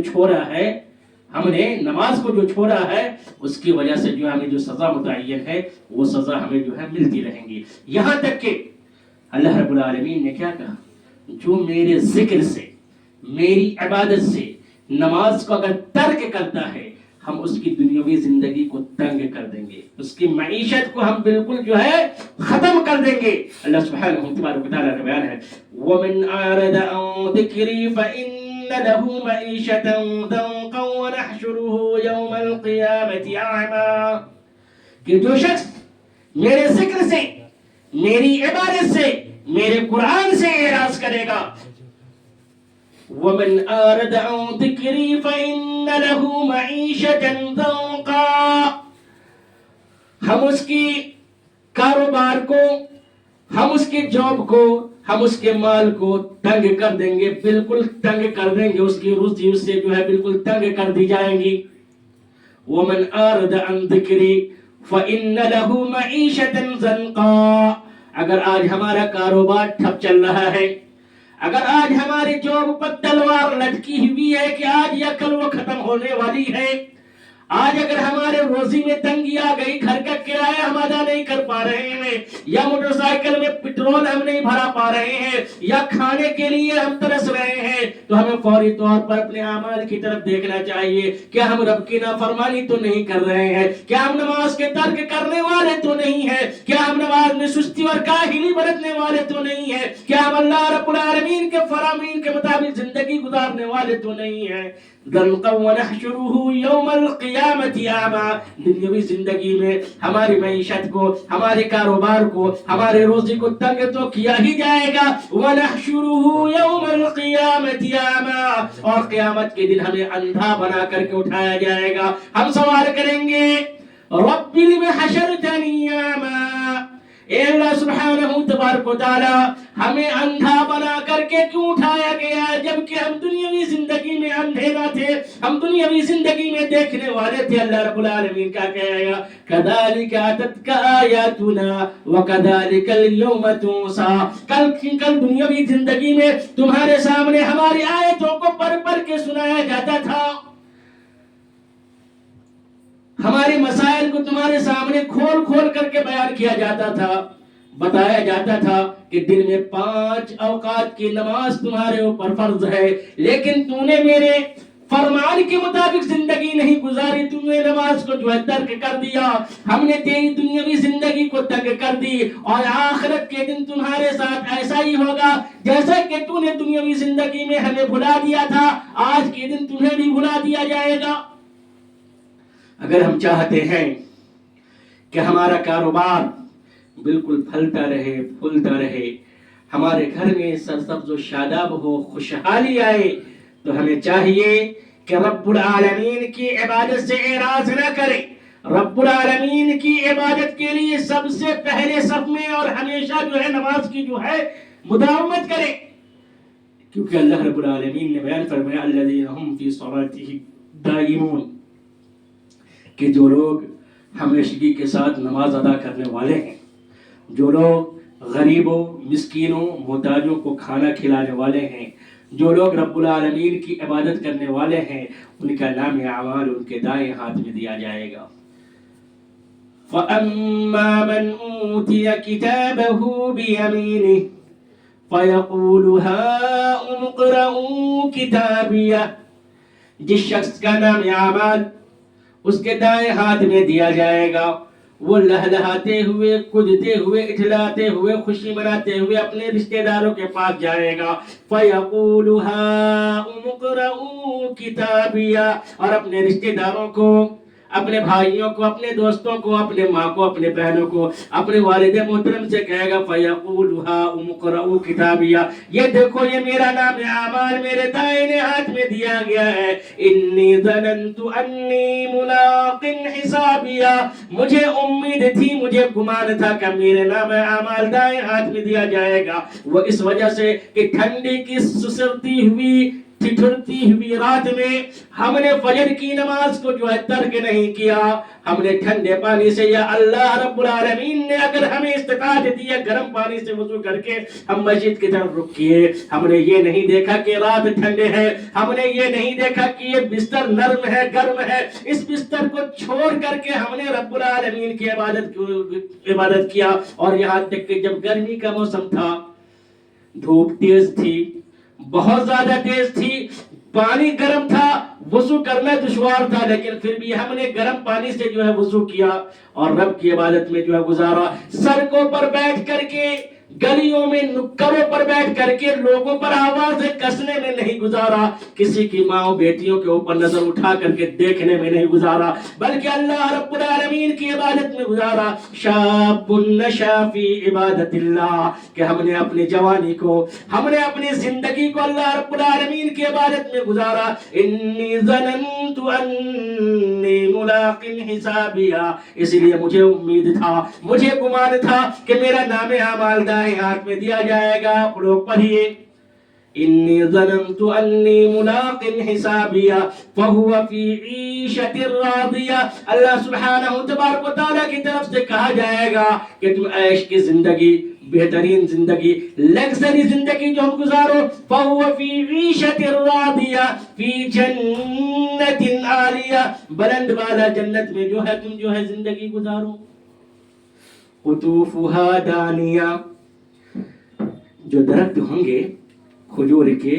چھوڑا ہے اس کی وجہ سے جو ہمیں جو سزا متعین ہے وہ سزا ہمیں جو ہے ملتی رہیں گی۔ یہاں تک کہ اللہ رب العالمین نے کیا کہا، جو میرے ذکر سے، میری عبادت سے نماز کو اگر ترک کرتا ہے ہم اس کی دنیاوی زندگی کو تنگ کر دیں گے، اس کی معیشت کو ہم بالکل جو ہے ختم کر دیں گے۔ اللہ سبحانہ و تعالیٰ کا بیان ہے وَمَنْ أَعْرَضَ عَنْ ذِكْرِي فَإِنَّ لَهُ مَعِيشَةً ضَنْكًا وَنَحْشُرُهُ يَوْمَ الْقِيَامَةِ أَعْمَى، کہ جو شخص میرے ذکر سے، میری عبادت سے، میرے قرآن سے اعراض کرے گا، وَمَنْ أَعْرَضَ عَنْ ذِكْرِي فَإِنَّ لَهُ مَعِيشَةً ضَنْكًا، ہم اس کی کاروبار کو، ہم اس کے جاب کو، ہم اس کے مال کو تنگ کر دیں گے، بالکل تنگ کر دیں گے، اس کی روزی اس سے جو ہے بالکل تنگ کر دی جائیں گی۔ وَمَنْ أَعْرَضَ عَنْ ذِكْرِي فَإِنَّ لَهُ مَعِيشَةً ضَنْكًا، اگر آج ہمارا کاروبار ٹھپ چل رہا ہے، اگر آج ہماری جاب پر تلوار لٹکی ہوئی ہے کہ آج یا کل وہ ختم ہونے والی ہے، آج اگر ہمارے روزی میں تنگی آ گئی، گھر کا کرایہ ہم ادا نہیں کر پا رہے ہیں، یا موٹر سائیکل میں پٹرول ہم نہیں بھرا پا رہے ہیں، یا کھانے کے لیے ہم ترس رہے ہیں، تو ہمیں فوری طور پر اپنے اعمال کی طرف دیکھنا چاہیے۔ کیا ہم رب کی نافرمانی تو نہیں کر رہے ہیں؟ کیا ہم نماز کے ترک کرنے والے تو نہیں ہیں؟ کیا ہم نماز میں سستی اور کاہلی برتنے والے تو نہیں ہیں؟ کیا ہم اللہ رب العالمین کے فرامین کے مطابق زندگی گزارنے والے تو نہیں ہیں؟ ذَنْقًا وَنَحْشُرُهُ يَوْمَ الْقِيَامَةِ أَعْمَى، دنیاوی زندگی میں ہماری معیشت کو، ہمارے کاروبار کو، ہمارے روزی کو تنگ تو کیا ہی جائے گا۔ وَنَحْشُرُهُ يَوْمَ الْقِيَامَةِ أَعْمَى، اور قیامت کے دن ہمیں اندھا بنا کر کے اٹھایا جائے گا۔ ہم سوال کریں گے رَبِّ لِمَ حَشَرْتَنِي أَعْمَى، اے اللہ سبحانہ تبارک و تعالی ہمیں اندھا بنا کر کے کیوں اٹھایا گیا جبکہ ہم دنیاوی زندگی میں اندھے نہ تھے، ہم دنیاوی زندگی میں دیکھنے والے تھے۔ اللہ رب العالمین کا کہے گا كَذَلِكَ أَتَتْكَ آيَاتُنَا وَكَذَلِكَ الْيَوْمَ تُنْسَى، کل دنیاوی زندگی میں تمہارے سامنے ہماری آیتوں کو پڑھ پڑھ کے سنایا جاتا تھا، ہمارے مسائل کو تمہارے سامنے کھول کھول کر کے بیان کیا جاتا تھا، بتایا جاتا تھا کہ دن میں 5 اوقات کی نماز تمہارے اوپر فرض ہے، لیکن تو نے میرے فرمان کے مطابق زندگی نہیں گزاری، تم نے نماز کو جو ہے ترک کر دیا، ہم نے تیری دنیاوی زندگی کو ترک کر دی، اور آخرت کے دن تمہارے ساتھ ایسا ہی ہوگا جیسا کہ تو نے دنیاوی زندگی میں ہمیں بھلا دیا تھا، آج کے دن تمہیں بھی بھلا دیا جائے گا۔ اگر ہم چاہتے ہیں کہ ہمارا کاروبار بالکل پھلتا رہے پھولتا رہے، ہمارے گھر میں سرسبز و شاداب ہو، خوشحالی آئے، تو ہمیں چاہیے کہ رب العالمین کی عبادت سے اعراض نہ کریں، رب العالمین کی عبادت کے لیے سب سے پہلے صف میں اور ہمیشہ جو ہے نماز کی جو ہے مداومت کریں، کیونکہ اللہ رب العالمین نے بیان فرمایا الذین هم فی صلاتهم دائمون، کہ جو لوگ ہمیشگی کے ساتھ نماز ادا کرنے والے ہیں، جو لوگ غریبوں مسکینوں محتاجوں کو کھانا کھلانے والے ہیں، جو لوگ رب العالمین کی عبادت کرنے والے ہیں، ان کا نام اعمال ان کے دائیں ہاتھ میں دیا جائے گا۔ فَأَمَّا مَنْ أُوتِيَ كِتَابَهُ بِيَمِينِهِ فَيَقُولُ هَاؤُمُ اقْرَءُوا كِتَابِيَهْ، جس شخص کا نام اعمال اس کے دائیں ہاتھ میں دیا جائے گا، وہ لہلہاتے ہوئے کودتے ہوئے اٹھلاتے ہوئے خوشی مناتے ہوئے اپنے رشتہ داروں کے پاس جائے گا۔ فَيَقُولُ هَاؤُمُ اقْرَءُوا كِتَابِيَهْ، اور اپنے رشتہ داروں کو، اپنے بھائیوں کو، اپنے دوستوں کو، اپنے ماں کو، اپنے بہنوں کو، اپنے والد محترم سے کہے گا فَيَقُولُ هَاؤُمُ اقْرَءُوا كِتَابِيَهْ، یہ دیکھو یہ میرا نام اعمال میرے دائیں ہاتھ میں دیا گیا ہے، انی ظننت انی ملاق حسابیہ، مجھے امید تھی، مجھے گمان تھا کہ میرے نام اعمال دائیں ہاتھ میں دیا جائے گا، وہ اس وجہ سے کہ ٹھنڈی کی سسرتی ہوئی ٹھٹھرتی ہوئی رات میں ہم نے فجر کی نماز کو جو ہے ترک نہیں کیا، ہم نے ٹھنڈے پانی سے، یا اللہ رب العالمین نے اگر ہمیں استطاعت دی ہے گرم پانی سے وضو کر کے ہم مسجد کی طرف رخ کیے، ہم نے یہ نہیں دیکھا کہ رات ٹھنڈے ہے، ہم نے یہ نہیں دیکھا کہ یہ بستر نرم ہے گرم ہے، اس بستر کو چھوڑ کر کے ہم نے رب العالمین کی عبادت کیا، اور یہاں تک کہ جب گرمی کا موسم تھا، دھوپ تیز تھی، بہت زیادہ تیز تھی، پانی گرم تھا، وضو کرنا دشوار تھا، لیکن پھر بھی ہم نے گرم پانی سے جو ہے وضو کیا اور رب کی عبادت میں جو ہے گزارا، سڑکوں پر بیٹھ کر کے، گلیوں میں نکروں پر بیٹھ کر کے لوگوں پر آوازیں کسنے میں نہیں گزارا، کسی کی ماں بیٹیوں کے اوپر نظر اٹھا کر کے دیکھنے میں نہیں گزارا، بلکہ اللہ رب العالمین کی عبادت میں گزارا۔ شاب نشا فی عبادت اللہ، کہ ہم نے اپنی جوانی کو، ہم نے اپنی زندگی کو اللہ رب العالمین کی عبادت میں گزارا۔ انی ظننت انی ملاق حسابیہ، اس لیے مجھے امید تھا، مجھے گمان تھا کہ میرا نام اعمال دائیں ہاتھ میں دیا جائے گا۔ لوگ پڑھیے انی ظننت انی ملاق حسابیہ فہو فی عیشۃ راضیہ، اللہ سبحانہ تبارک و تعالیٰ کی طرف سے کہا جائے گا کہ تم عیش کی زندگی، بہترین زندگی، لگژری زندگی جو ہم گزارو، فہو فی عیشۃ راضیہ فی جنت عالیہ، بلند بالا جنت میں جو ہے تم جو ہے زندگی گزارو۔ قطوفها دانیہ، جو درخت ہوں گے کھجور کے،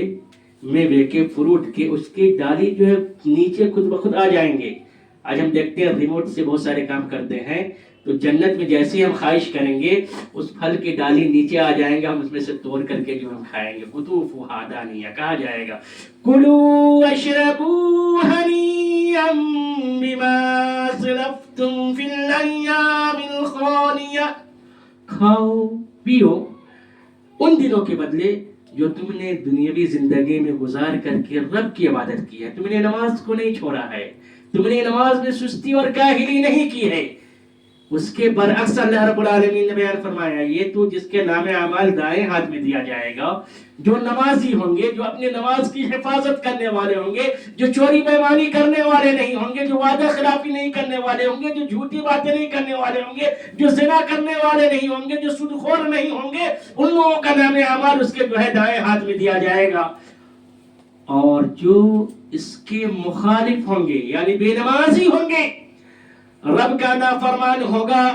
میوے کے، فروٹ کے، اس کی ڈالی جو ہے نیچے خود بخود آ جائیں گے۔ آج ہم دیکھتے ہیں ریموٹ سے بہت سارے کام کرتے ہیں، تو جنت میں جیسے ہی ہم خواہش کریں گے اس پھل کی ڈالی نیچے آ جائیں گے، ہم اس میں سے توڑ کر کے جو ہم کھائیں گے۔ قطوفها دانیہ کہا جائے گا کلوا واشربوا ہنیئا بما اسلفتم فی الایام الخالیہ، کھاؤ پیو ان دنوں کے بدلے جو تم نے دنیاوی زندگی میں گزار کر کے رب کی عبادت کی ہے، تم نے نماز کو نہیں چھوڑا ہے، تم نے نماز میں سستی اور کاہلی نہیں کی ہے، اس کے برعکس اللہ رب العالمین نے بیان فرمایا یہ تو جس کے نام اعمال دائیں ہاتھ میں دیا جائے گا، جو نمازی ہوں گے، جو اپنے نماز کی حفاظت کرنے والے ہوں گے، جو چوری بیمانی کرنے والے نہیں ہوں گے، جو وعدہ خلافی نہیں کرنے والے ہوں گے، جو جھوٹی باتیں نہیں کرنے والے ہوں گے، جو زنا کرنے والے نہیں ہوں گے، جو سود خور نہیں ہوں گے، ان لوگوں کا نام اعمال اس کے جو ہے دائیں ہاتھ میں دیا جائے گا۔ اور جو اس کے مخالف ہوں گے یعنی بے نمازی ہوں گے، رب کا نافرمان ہوگا،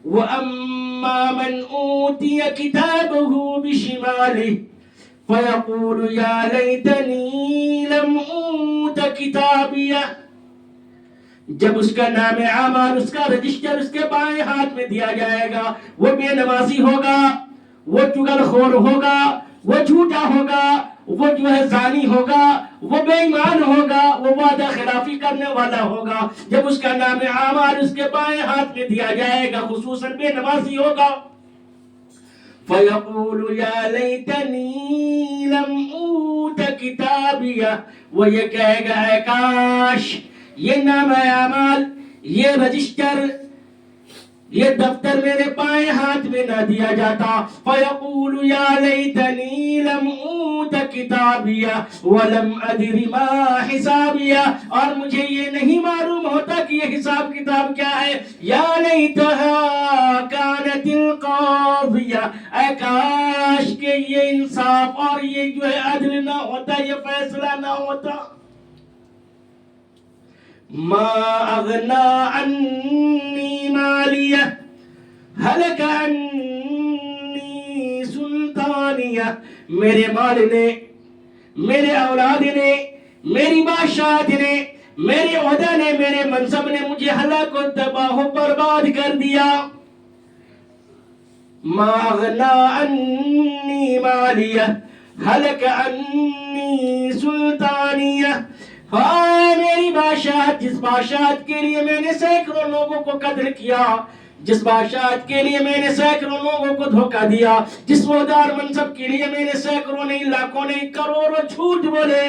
وَأَمَّا مَنْ أُوتِيَ كِتَابَهُ بِشِمَالِهِ فَيَقُولُ يَا لَيْتَنِي لَمْ أُوتَ كِتَابِيَهْ، جب اس کا نام اعمال، اس کا رجسٹر اس کے بائیں ہاتھ میں دیا جائے گا، وہ بے نمازی ہوگا، وہ چغل خور ہوگا، وہ جھوٹا ہوگا، وہ جو ہے زانی ہوگا، وہ بے ایمان ہوگا، وہ وعدہ خلافی کرنے والا ہوگا، جب اس کا نام اعمال اس کے بائیں ہاتھ میں دیا جائے گا، خصوصاً بے نمازی ہوگا، فَيَقُولُ يَا لَيْتَنِي لَمْ أُوتَ كِتَابِيَهْ، وہ یہ کہے گا اے کاش یہ نام اعمال، یہ رجسٹر، یہ دفتر میرے بائیں ہاتھ میں نہ دیا جاتا. فَيَقُولُ يَا لَيْتَنِي لَمْ أُوتَ كِتَابِيَهْ وَلَمْ أَدْرِ مَا حِسَابِيَهْ، اور مجھے یہ نہیں معلوم ہوتا کہ یہ حساب کتاب کیا ہے. یا لیتہا کانت القاضیہ، اے کاش کہ یہ انصاف اور یہ جو ہے عدل نہ ہوتا، یہ فیصلہ نہ ہوتا. ما اغنا عنی مالیہ ہلک عنی سلطانیہ، میرے مال نے، میرے اولاد نے، میری بادشاہت نے، میرے عہدہ نے، میرے منصب نے مجھے ہلاک و تباہ و برباد کر دیا. ما اغنا عنی مالیہ ہلک عنی سلطانیہ، ہائے میری بادشاہت، جس بادشاہت کے لیے میں نے سینکڑوں لوگوں کو قتل کیا، جس بادشاہت کے لیے میں نے سینکڑوں لوگوں کو دھوکہ دیا، جس وہدار منصب کے لیے میں نے سینکڑوں نہیں، لاکھوں نہیں، کروڑوں جھوٹ بولے،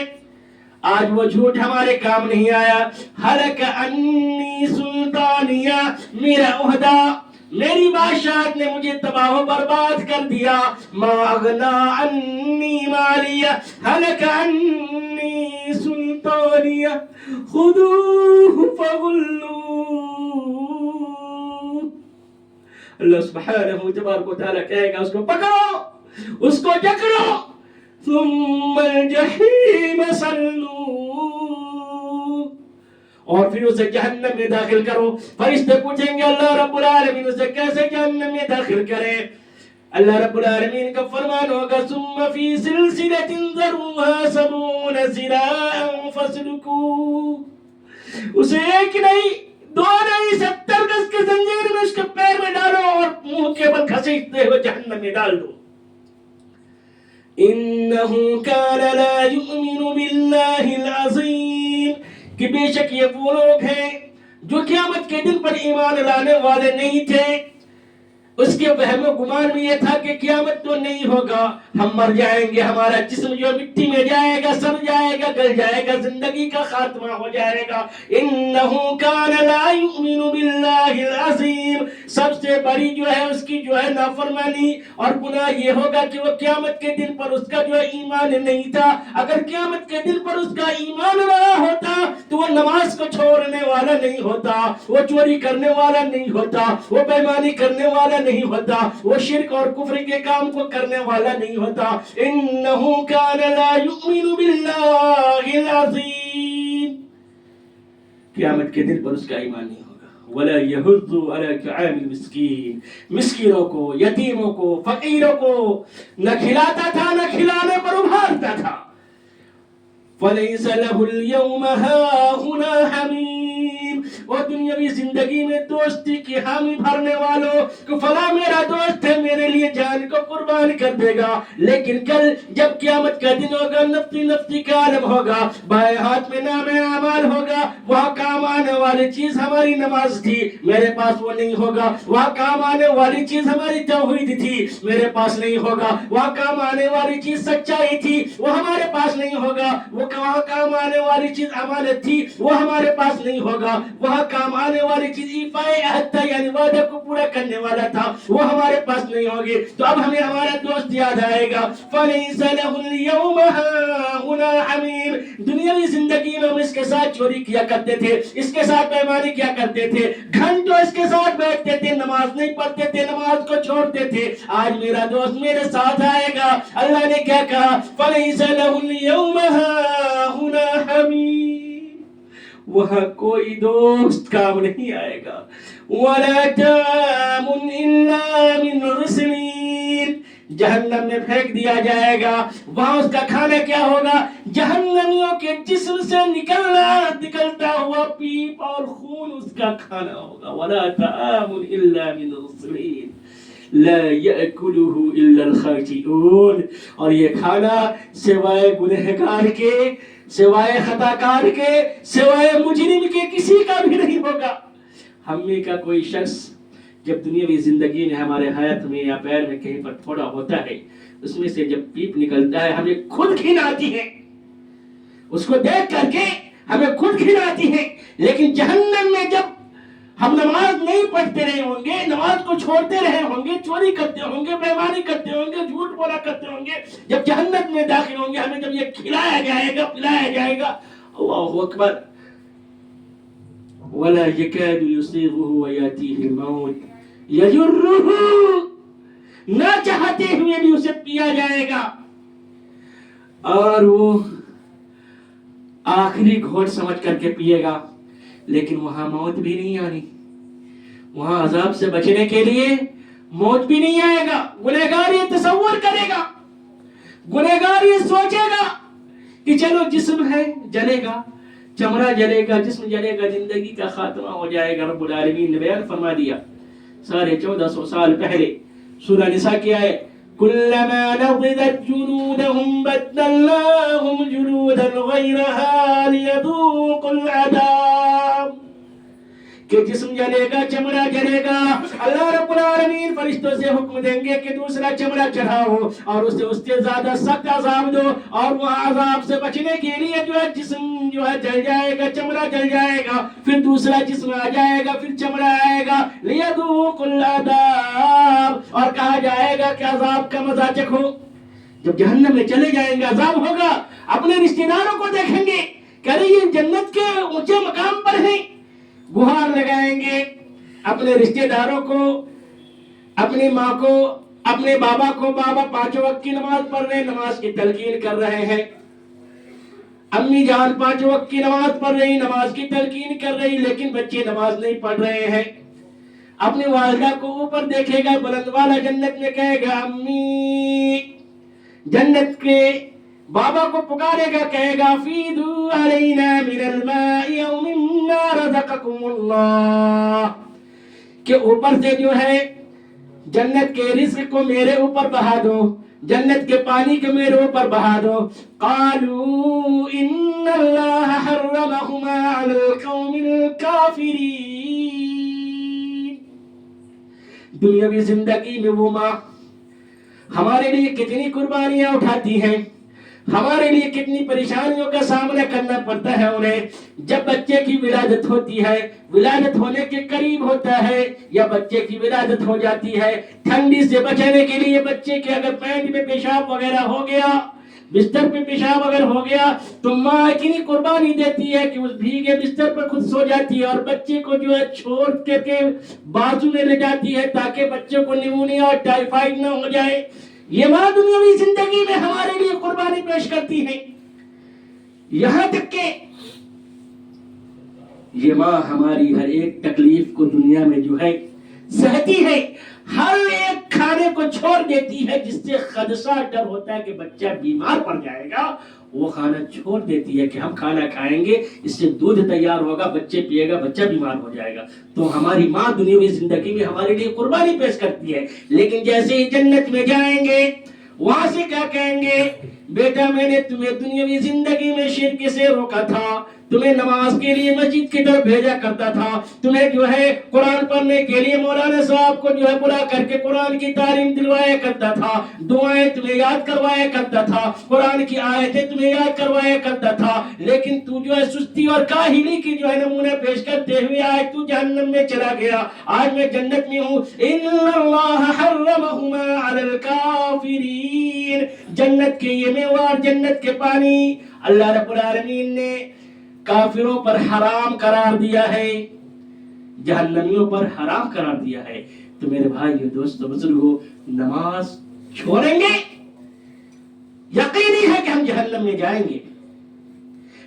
آج وہ جھوٹ ہمارے کام نہیں آیا. ہلک انی سلطانیہ، میرا عہدہ، میری بادشاہت نے مجھے تباہ و برباد کر دیا. ما اغنا عنی مالیہ ہلک عنی سلطانیہ خذوہ فغلوہ. اللہ سبحانہ تبارک و تعالیٰ کہے گا اس کو پکڑو، اس کو جکڑو، ثم الجحیم صلوہ، اور پھر اسے جہنم میں داخل کرو. فرشتے پوچھیں گے اللہ رب العالمین اسے کیسے جہنم میں داخل کرے؟ اللہ رب العالمین کا فرمان ہوگا ثم فی سلسلۃ ذرعها 70 ذراعا فاسلکوہ، اسے ایک نہیں، دو نہیں، 70 گز کے زنجیر میں اس کے پیر میں ڈالو اور منہ کے بل گھسیٹتے ہوئے جہنم میں ڈال دو. انہ کان لا یؤمن باللہ العظیم، کہ بے شک یہ وہ لوگ ہیں جو قیامت کے دن پر ایمان لانے والے نہیں تھے. اس کے وہم و گمان میں یہ تھا کہ قیامت تو نہیں ہوگا، ہم مر جائیں گے، ہمارا جسم جو مٹی میں جائے گا، سڑ جائے گا، گل جائے گا، زندگی کا خاتمہ ہو جائے گا. انہ کان لا یؤمن باللہ العظیم، سب سے بڑی جو ہے اس کی جو ہے نافرمانی اور گناہ یہ ہوگا کہ وہ قیامت کے دن پر اس کا جو ہے ایمان نہیں تھا. اگر قیامت کے دن پر اس کا ایمان رہا ہوتا تو وہ نماز کو چھوڑنے والا نہیں ہوتا، وہ چوری کرنے والا نہیں ہوتا، وہ بےایمانی کرنے والا نہیں ہوتا، وہ شرک اور کفر کے کام کو کرنے والا نہیں ہوتا. انہ کان لا یؤمن باللہ العظیم، قیامت کے دن پر اس کا ایمان نہیں ہوگا. ولا یحض علی طعام المسکین، مسکینوں کو، یتیموں کو، فقیروں کو نہ کھلاتا تھا، نہ کھلانے پر ابھارتا تھا. فلیس لہ اليوم ہاہنا حمیم، اور دنیاوی زندگی میں دوستی کی حامی بھرنے والوں کہ فلاں میرا دوست ہے، میرے لیے جان کو قربان کر دے گا، لیکن کل جب قیامت کا دن ہوگا، نفسی نفسی کا عالم ہوگا، بائیں ہاتھ میں نام اعمال ہوگا، وہاں کام آنے والی چیز ہماری نماز تھی، میرے پاس وہ نہیں ہوگا. وہاں کام آنے والی چیز ہماری توحید تھی، میرے پاس نہیں ہوگا. وہاں کام آنے والی چیز سچائی تھی، وہ ہمارے پاس نہیں ہوگا. وہاں کام آنے والی چیز امانت تھی، وہ ہمارے پاس نہیں ہوگا. وہاں کام آنے والی چیز ایفائے عہد تھا، یعنی وعدے کو پورا کرنے والا تھا، وہ ہمارے پاس نہیں ہوگی. تو اب ہمیں ہمارا دوست یاد آئے گا. فَلَيْسَ لَهُ الْيَوْمَ هَاهُنَا حَمِيمٌ، دنیاوی زندگی میں ہم اس کے ساتھ چوری کیا کرتے تھے، اس کے ساتھ بےایمانی کیا کرتے تھے، گھنٹوں اس کے ساتھ بیٹھتے تھے، نماز نہیں پڑھتے تھے، نماز کو چھوڑتے تھے. آج میرا دوست میرے ساتھ آئے گا. اللہ نے کیا کہا؟ فَلَيْسَ لَهُ الْيَوْمَ هَاهُنَا حَمِيمٌ، وہاں کوئی دوست کام نہیں آئے گا. وَلَا طَعَامٌ إِلَّا مِنْ غِسْلِينٍ، جہنم میں پھینک دیا جائے گا. وہاں اس کا کھانا کیا ہوگا؟ جہنمیوں کے جسم سے نکلتا ہوا پیپ اور خون اس کا کھانا ہوگا. وَلَا طَعَامٌ إِلَّا مِنْ غِسْلِينٍ لا يأكله إلا الخاطئون، اور یہ کھانا سوائے گنہگار کے سوائے خطا کار کے، سوائے مجرم کے کسی کا بھی نہیں ہوگا۔ ہم میں کا کوئی شخص جب دنیاوی زندگی میں ہمارے ہاتھ میں یا پیر میں کہیں پر تھوڑا ہوتا ہے، اس میں سے جب پیپ نکلتا ہے ہمیں خود گھن آتی ہے، اس کو دیکھ کر کے ہمیں خود گھن آتی ہے۔ لیکن جہنم میں جب ہم نماز نہیں پڑھتے رہے ہوں گے، نماز کو چھوڑتے رہے ہوں گے، چوری کرتے ہوں گے، بےایمانی کرتے ہوں گے، جھوٹ بولا کرتے ہوں گے، جب جہنم میں داخل ہوں گے ہمیں جب یہ کھلایا جائے گا، پلایا جائے گا، اللہ اکبر، ولا يكاد يصيغه وياتيه الموت يجره، نہ چاہتے ہوئے بھی اسے پیا جائے گا، اور وہ آخری گھونٹ سمجھ کر کے پیے گا، لیکن وہاں موت بھی نہیں آنی، وہاں عذاب سے بچنے کے لیے موت بھی نہیں آئے گا۔ گنہگار یہ تصور کرے گا، گنہگار یہ سوچے گا کہ چلو جسم ہے جلے گا، چمڑا جلے گا، جسم جلے گا، زندگی کا خاتمہ ہو جائے گا۔ رب العالمین نے بیان فرما دیا 1450 سال پہلے سورہ نساء کی آیت، كلما نضجت جلودهم بدلناهم جلودا غيرها ليذوقوا العذاب، کہ جسم جلے گا، چمڑا جلے گا، اللہ رب العالمین فرشتوں سے حکم دیں گے کہ دوسرا چمڑا چڑھاؤ اور اسے اس سے زیادہ سخت عذاب دو، اور وہ عذاب سے بچنے کے لیے جو ہے جسم جو ہے جل جائے گا، چمڑا جل جائے گا، پھر دوسرا جسم آ جائے گا، پھر چمڑا آئے گا، لیذوقوا العذاب، اور کہا جائے گا کہ عذاب کا مزہ چکھو۔ جب جہنم میں چلے جائیں گے عذاب ہوگا، اپنے رشتہ داروں کو دیکھیں گے کہ ارے یہ جنت کے اونچے مقام پر ہیں، گہار لگائیں گے اپنے رشتہ داروں کو، اپنی ماں کو، اپنے بابا کو، بابا 5 وقت کی نماز پڑھ رہے ہیں، نماز کی تلقین کر رہے ہیں، امی جان 5 وقت کی نماز پڑھ رہی، نماز کی تلقین کر رہی، لیکن بچے نماز نہیں پڑھ رہے ہیں۔ اپنی والدہ کو اوپر دیکھے گا، بلند والا جنت میں کہے گا امی، جنت کے بابا کو پکارے گا، کہے گا فیدو علینا من الماء او مما رزقکم اللہ، کہ اوپر سے جو ہے جنت کے رزق کو میرے اوپر بہا دو، جنت کے پانی کو میرے اوپر بہا دو۔ قالوا ان اللہ حرمہما علی القوم الکافرین، دنیاوی زندگی میں وہ ماں ہمارے لیے کتنی قربانیاں اٹھاتی ہیں، ہمارے لیے کتنی پریشانیوں کا سامنا کرنا پڑتا ہے انہیں، جب بچے کی ولادت ہوتی ہے، ولادت ہونے کے قریب ہوتا ہے یا بچے کی ولادت ہو جاتی ہے، ٹھنڈی سے بچانے کے لیے بچے کے اگر پینٹ میں پیشاب وغیرہ ہو گیا، بستر پہ پیشاب اگر ہو گیا تو ماں اتنی قربانی دیتی ہے کہ اس بھیگے بستر پر خود سو جاتی ہے اور بچے کو جو ہے چھوڑ کر کے بازو میں لے جاتی ہے تاکہ بچے کو نیمونیا اور ٹائیفائڈ نہ ہو جائے۔ یہ ماں دنیاوی زندگی میں ہمارے لیے قربانی پیش کرتی ہے، یہاں تک کہ یہ ماں ہماری ہر ایک تکلیف کو دنیا میں جو ہے سہتی ہے، ہر ایک کھانے کو چھوڑ دیتی ہے جس سے خدشہ ڈر ہوتا ہے کہ بچہ بیمار پڑ جائے گا، وہ کھانا چھوڑ دیتی ہے کہ ہم کھانا کھائیں گے، اس سے دودھ تیار ہوگا، بچے پیے گا، بچہ بیمار ہو جائے گا۔ تو ہماری ماں دنیاوی زندگی میں ہمارے لیے قربانی پیش کرتی ہے، لیکن جیسے ہی جنت میں جائیں گے وہاں سے کیا کہیں گے، بیٹا میں نے تمہیں دنیاوی زندگی میں شرک سے روکا تھا، تمہیں نماز کے لیے مسجد کی طرف بھیجا کرتا تھا، تمہیں جو ہے قرآن پڑھنے کے لیے مولانا صاحب کو جو ہے بلا کر کے قرآن کی تعلیم دلوایا کرتا تھا، دعائیں تمہیں یاد کروایا کرتا تھا، قرآن کی آیتیں تمہیں یاد کروایا کرتا تھا، لیکن تو جو ہے سستی اور کاہلی کی جو ہے نمونے پیش کرتے ہوئے آج تو جہنم میں چلا گیا، آج میں جنت میں ہوں۔ ان اللہ حرمہما علی الکافرین، جنت کے یہ میوہ، جنت کے پانی اللہ رب العالمین نے کافروں پر حرام قرار دیا ہے، جہنمیوں پر حرام قرار دیا ہے۔ تو میرے بھائیو، دوستو، بزرگو، نماز چھوڑیں گے یقینی ہے کہ ہم جہنم میں جائیں گے،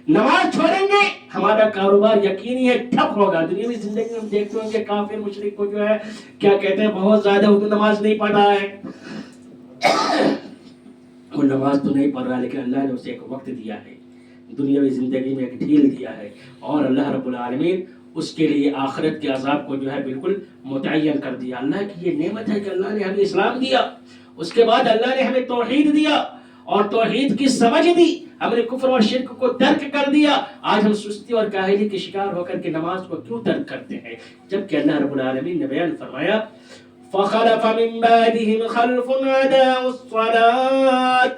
نماز چھوڑیں گے ہمارا کاروبار یقینی ہے ٹھپ ہوگا۔ دنیاوی زندگی میں ہم دیکھتے ہوں کہ کافر مشرک کو جو ہے کیا کہتے ہیں، بہت زیادہ وہ تو نماز نہیں پڑھ رہا ہے، وہ نماز تو نہیں پڑھ رہا، لیکن اللہ نے اسے ایک وقت دیا ہے، دنیاوی زندگی میں ایک ڈھیل دیا ہے، اور اللہ رب العالمین اس کے لیے آخرت کے عذاب کو جو ہے بالکل متعین کر دیا۔ اللہ کی یہ نعمت ہے کہ اللہ نے ہمیں اسلام دیا، اس کے بعد اللہ نے ہمیں توحید دیا اور توحید کی سمجھ دی، ہم نے کفر اور شرک کو ترک کر دیا. آج ہم سستی اور کاہلی کے شکار ہو کر کے نماز کو کیوں ترک کرتے ہیں؟ جبکہ اللہ رب العالمین نے بیان فرمایا فَخَلَفَ مِن بَعْدِهِمْ خَلْفٌ أَضَاعُوا الصَّلَاةَ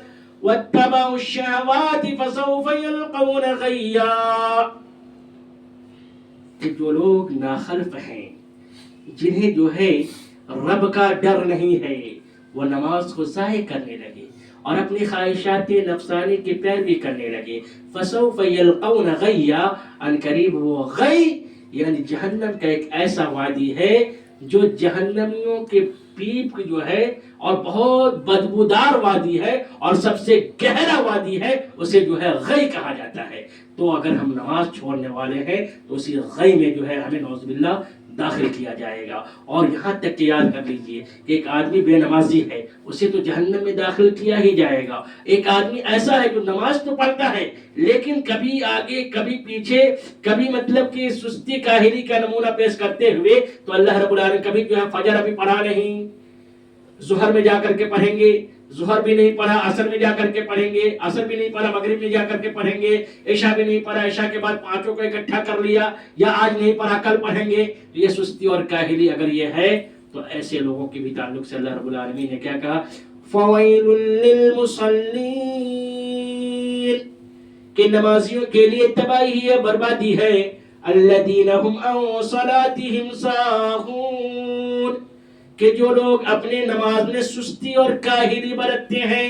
وَاتَّبَعُوا الشَّهَوَاتِ فَسَوْفَ يَلْقَوْنَ غَيًّا. کہ جو لوگ ناخلف ہیں، جنہیں جو ہے رب کا ڈر نہیں ہے، وہ نماز کو ضائع کرنے لگے اور اپنی خواہشات نفسانی کی پیروی کرنے لگے. فسوف یلقون غیا، ان قریب وہ غی یعنی جہنم کا ایک ایسا وادی ہے جو جہنمیوں کے پیپ جو ہے اور بہت بدبودار وادی ہے اور سب سے گہرا وادی ہے، اسے جو ہے غی کہا جاتا ہے. تو اگر ہم نماز چھوڑنے والے ہیں تو اسی غی میں جو ہے ہمیں نعوذ باللہ داخل کیا جائے گا. اور یہاں تک کہ یاد کر لیجئے کہ ایک آدمی بے نمازی ہے، اسے تو جہنم میں داخل کیا ہی جائے گا. ایک آدمی ایسا ہے جو نماز تو پڑھتا ہے لیکن کبھی آگے کبھی پیچھے، کبھی مطلب کہ سستی کاہلی کا نمونہ پیش کرتے ہوئے، تو اللہ رب العالمین کبھی جو ہے فجر ابھی پڑھا نہیں، ظہر میں جا کر کے پڑھیں گے، ظہر بھی نہیں پڑھا عصر میں جا کر کے پڑھیں گے، عصر بھی نہیں پڑھا مغرب میں جا کر کے پڑھیں گے، عشاء بھی نہیں پڑھا عشاء کے بعد پانچوں کو اکٹھا کر لیا، یا آج نہیں پڑھا کل پڑھیں گے. یہ سستی اور کاہلی اگر یہ ہے تو ایسے لوگوں کے بھی تعلق سے اللہ رب العالمین نے کیا کہا فَوَيْلٌ لِّلْمُصَلِّينَ، کہ نمازیوں کے لیے تباہی ہے، بربادی ہے. الَّذِينَ هُمْ عَن صَلَاتِهِمْ سَاهُونَ، کہ جو لوگ اپنے نماز میں سستی اور کاہلی برتتے ہیں،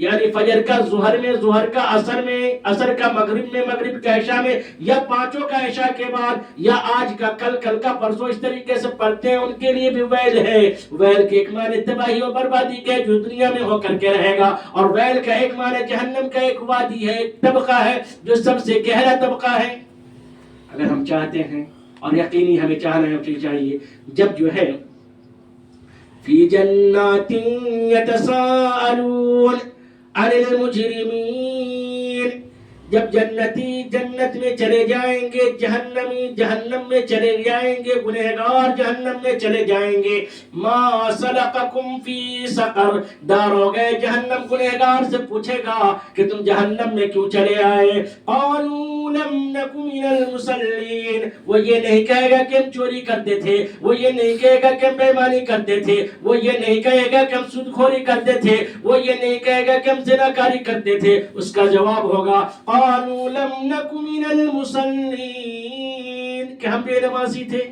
یعنی فجر کا ظہر میں، ظہر کا عصر میں، عصر کا مغرب میں، مغرب کا عشاء میں، یا پانچوں کا عشاء کے بعد، یا آج کا کل، کل کا پرسوں، اس طریقے سے پڑھتے ہیں، ان کے لیے بھی ویل ہے. ویل کے ایک معنی تباہی اور بربادی کے جو دنیا میں ہو کر کے رہے گا، اور ویل کا ایک معنی جہنم کا ایک وادی ہے، ایک طبقہ ہے جو سب سے گہرا طبقہ ہے. اگر ہم چاہتے ہیں، اور یقینی ہمیں چاہنا چاہیے، جب جو ہے فی جنات یتساءلون عن المجرمین، جب جنتی جنت میں چلے جائیں گے، جہنمی جہنم میں چلے جائیں گے، گنہگار جہنم میں چلے جائیں گے. ما سلککم فی سقر، داروغ جہنم گنہگار سے پوچھے گا کہ تم جہنم میں کیوں چلے آئے. قالوا لم نک من المصلین، وہ یہ نہیں کہے گا کہ ہم چوری کرتے تھے، وہ یہ نہیں کہے گا کہ ہم بے ایمانی کرتے تھے، وہ یہ نہیں کہے گا کہ ہم سود خوری کرتے تھے، وہ یہ نہیں کہے گا کہ ہم زناکاری کرتے تھے. اس کا جواب ہوگا قالوا لم نک من المصلین، کہ ہم بے نمازی تھے،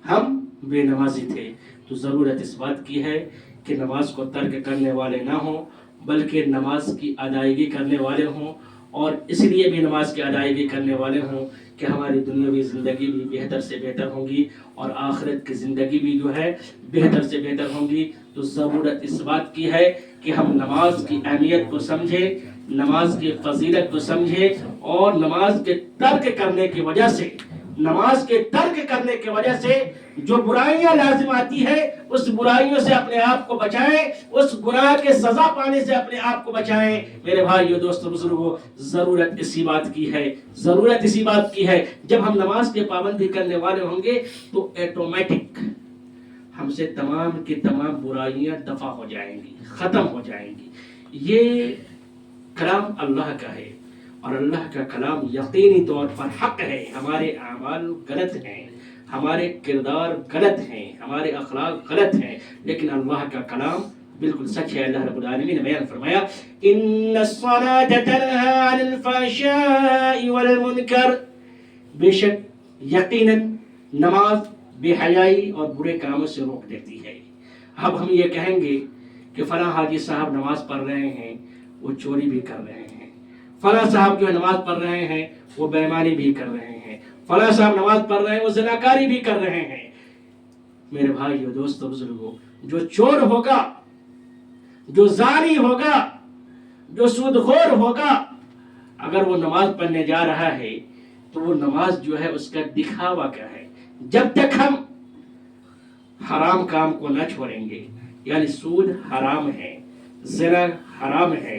ہم بے نمازی تھے. تو ضرورت اس بات کی ہے کہ نماز کو ترک کرنے والے نہ ہوں، بلکہ نماز کی ادائیگی کرنے والے ہوں. اور اس لیے بھی نماز کی ادائیگی کرنے والے ہوں کہ ہماری دنیاوی زندگی بھی بہتر سے بہتر ہوگی اور آخرت کی زندگی بھی جو ہے بہتر سے بہتر ہوگی. تو ضرورت اس بات کی ہے کہ ہم نماز کی اہمیت کو سمجھیں، نماز کی فضیلت کو سمجھیں، اور نماز کے ترک کرنے کی وجہ سے، نماز کے ترک کرنے کی وجہ سے جو برائیاں لازم آتی ہے، اس برائیوں سے اپنے آپ کو بچائیں، اس گناہ کے سزا پانے سے اپنے آپ کو بچائیں. میرے بھائیو، دوستو، بزرگو، ضرورت اسی بات کی ہے، ضرورت اسی بات کی ہے. جب ہم نماز کی پابندی کرنے والے ہوں گے تو ایٹومیٹک ہم سے تمام کی تمام برائیاں دفع ہو جائیں گی، ختم ہو جائیں گی. یہ کلام اللہ کا ہے، اور اللہ کا کلام یقینی طور پر حق ہے. ہمارے اعمال غلط ہیں، ہمارے کردار غلط ہیں، ہمارے اخلاق غلط ہیں، لیکن اللہ کا کلام بالکل سچ ہے. اللہ رب العالمین نے بیان فرمایا ان الصلاة تنہی عن الفحشاء والمنکر، بے شک یقیناً نماز بے حیائی اور برے کاموں سے روک دیتی ہے. اب ہم یہ کہیں گے کہ فلاں حاجی صاحب نماز پڑھ رہے ہیں، وہ چوری بھی کر رہے ہیں، فلاں صاحب جو نماز پڑھ رہے ہیں وہ بے ایمانی بھی کر رہے ہیں، فلاں صاحب نماز پڑھ رہے ہیں وہ زناکاری بھی کر رہے ہیں. میرے بھائیو، دوستو، بزرگو، جو چور ہوگا، جو زانی ہوگا، جو سود خور ہوگا، اگر وہ نماز پڑھنے جا رہا ہے تو وہ نماز جو ہے اس کا دکھاوا کیا ہے. جب تک ہم حرام کام کو نہ چھوڑیں گے، یعنی سود حرام ہے، زنا حرام ہے،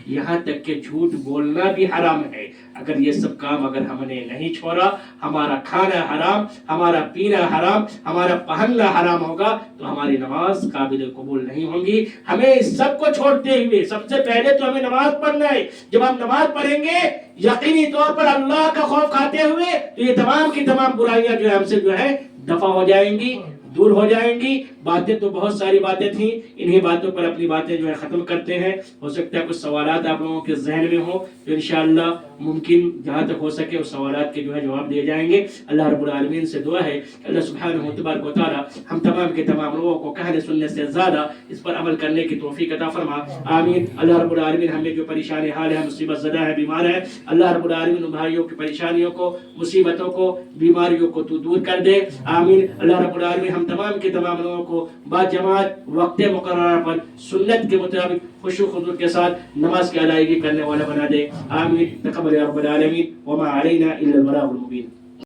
یہاں تک کہ جھوٹ بولنا بھی حرام ہے۔ اگر یہ سب کام اگر ہم نے نہیں چھوڑا، ہمارا کھانا حرام، ہمارا پینا حرام، ہمارا پہننا حرام ہوگا تو ہماری نماز قابل قبول نہیں ہوں گی۔ ہمیں اس سب کو چھوڑتے ہوئے سب سے پہلے تو ہمیں نماز پڑھنا ہے۔ جب ہم نماز پڑھیں گے یقینی طور پر اللہ کا خوف کھاتے ہوئے تو یہ تمام کی تمام برائیاں جو ہے ہم سے جو ہے دفع ہو جائیں گی، دور ہو جائیں گی۔ باتیں تو بہت ساری باتیں تھیں، انہی باتوں پر اپنی باتیں جو ہے ختم کرتے ہیں۔ ہو سکتا ہے کچھ سوالات آپ لوگوں کے ذہن میں ہوں تو انشاءاللہ ممکن جہاں تک ہو سکے اس سوالات کے جو ہے جواب دیے جائیں گے۔ اللہ رب العالمین سے دعا ہے کہ اللہ سبحانہ و تبارک و تعالی ہم تمام کے تمام لوگوں کو کہنے سننے سے زیادہ اس پر عمل کرنے کی توفیق عطا فرما، آمین۔ اللہ رب العالمین ہمیں جو پریشانی حال ہے، مصیبت زدہ ہے، بیمار ہے، اللہ رب العالمین ان بھائیوں کی پریشانیوں کو، مصیبتوں کو، بیماریوں کو تو دور کر دے، آمین۔ اللہ رب العالمین ہم تمام کے تمام لوگوں کو با جماعت وقت مقررہ پر سنت کے مطابق خشوع و خضوع کے ساتھ نماز کی ادائیگی کرنے والا بنا دے، آمین۔ تقبل یا رب العالمین، وما علینا الا البلاغ المبین۔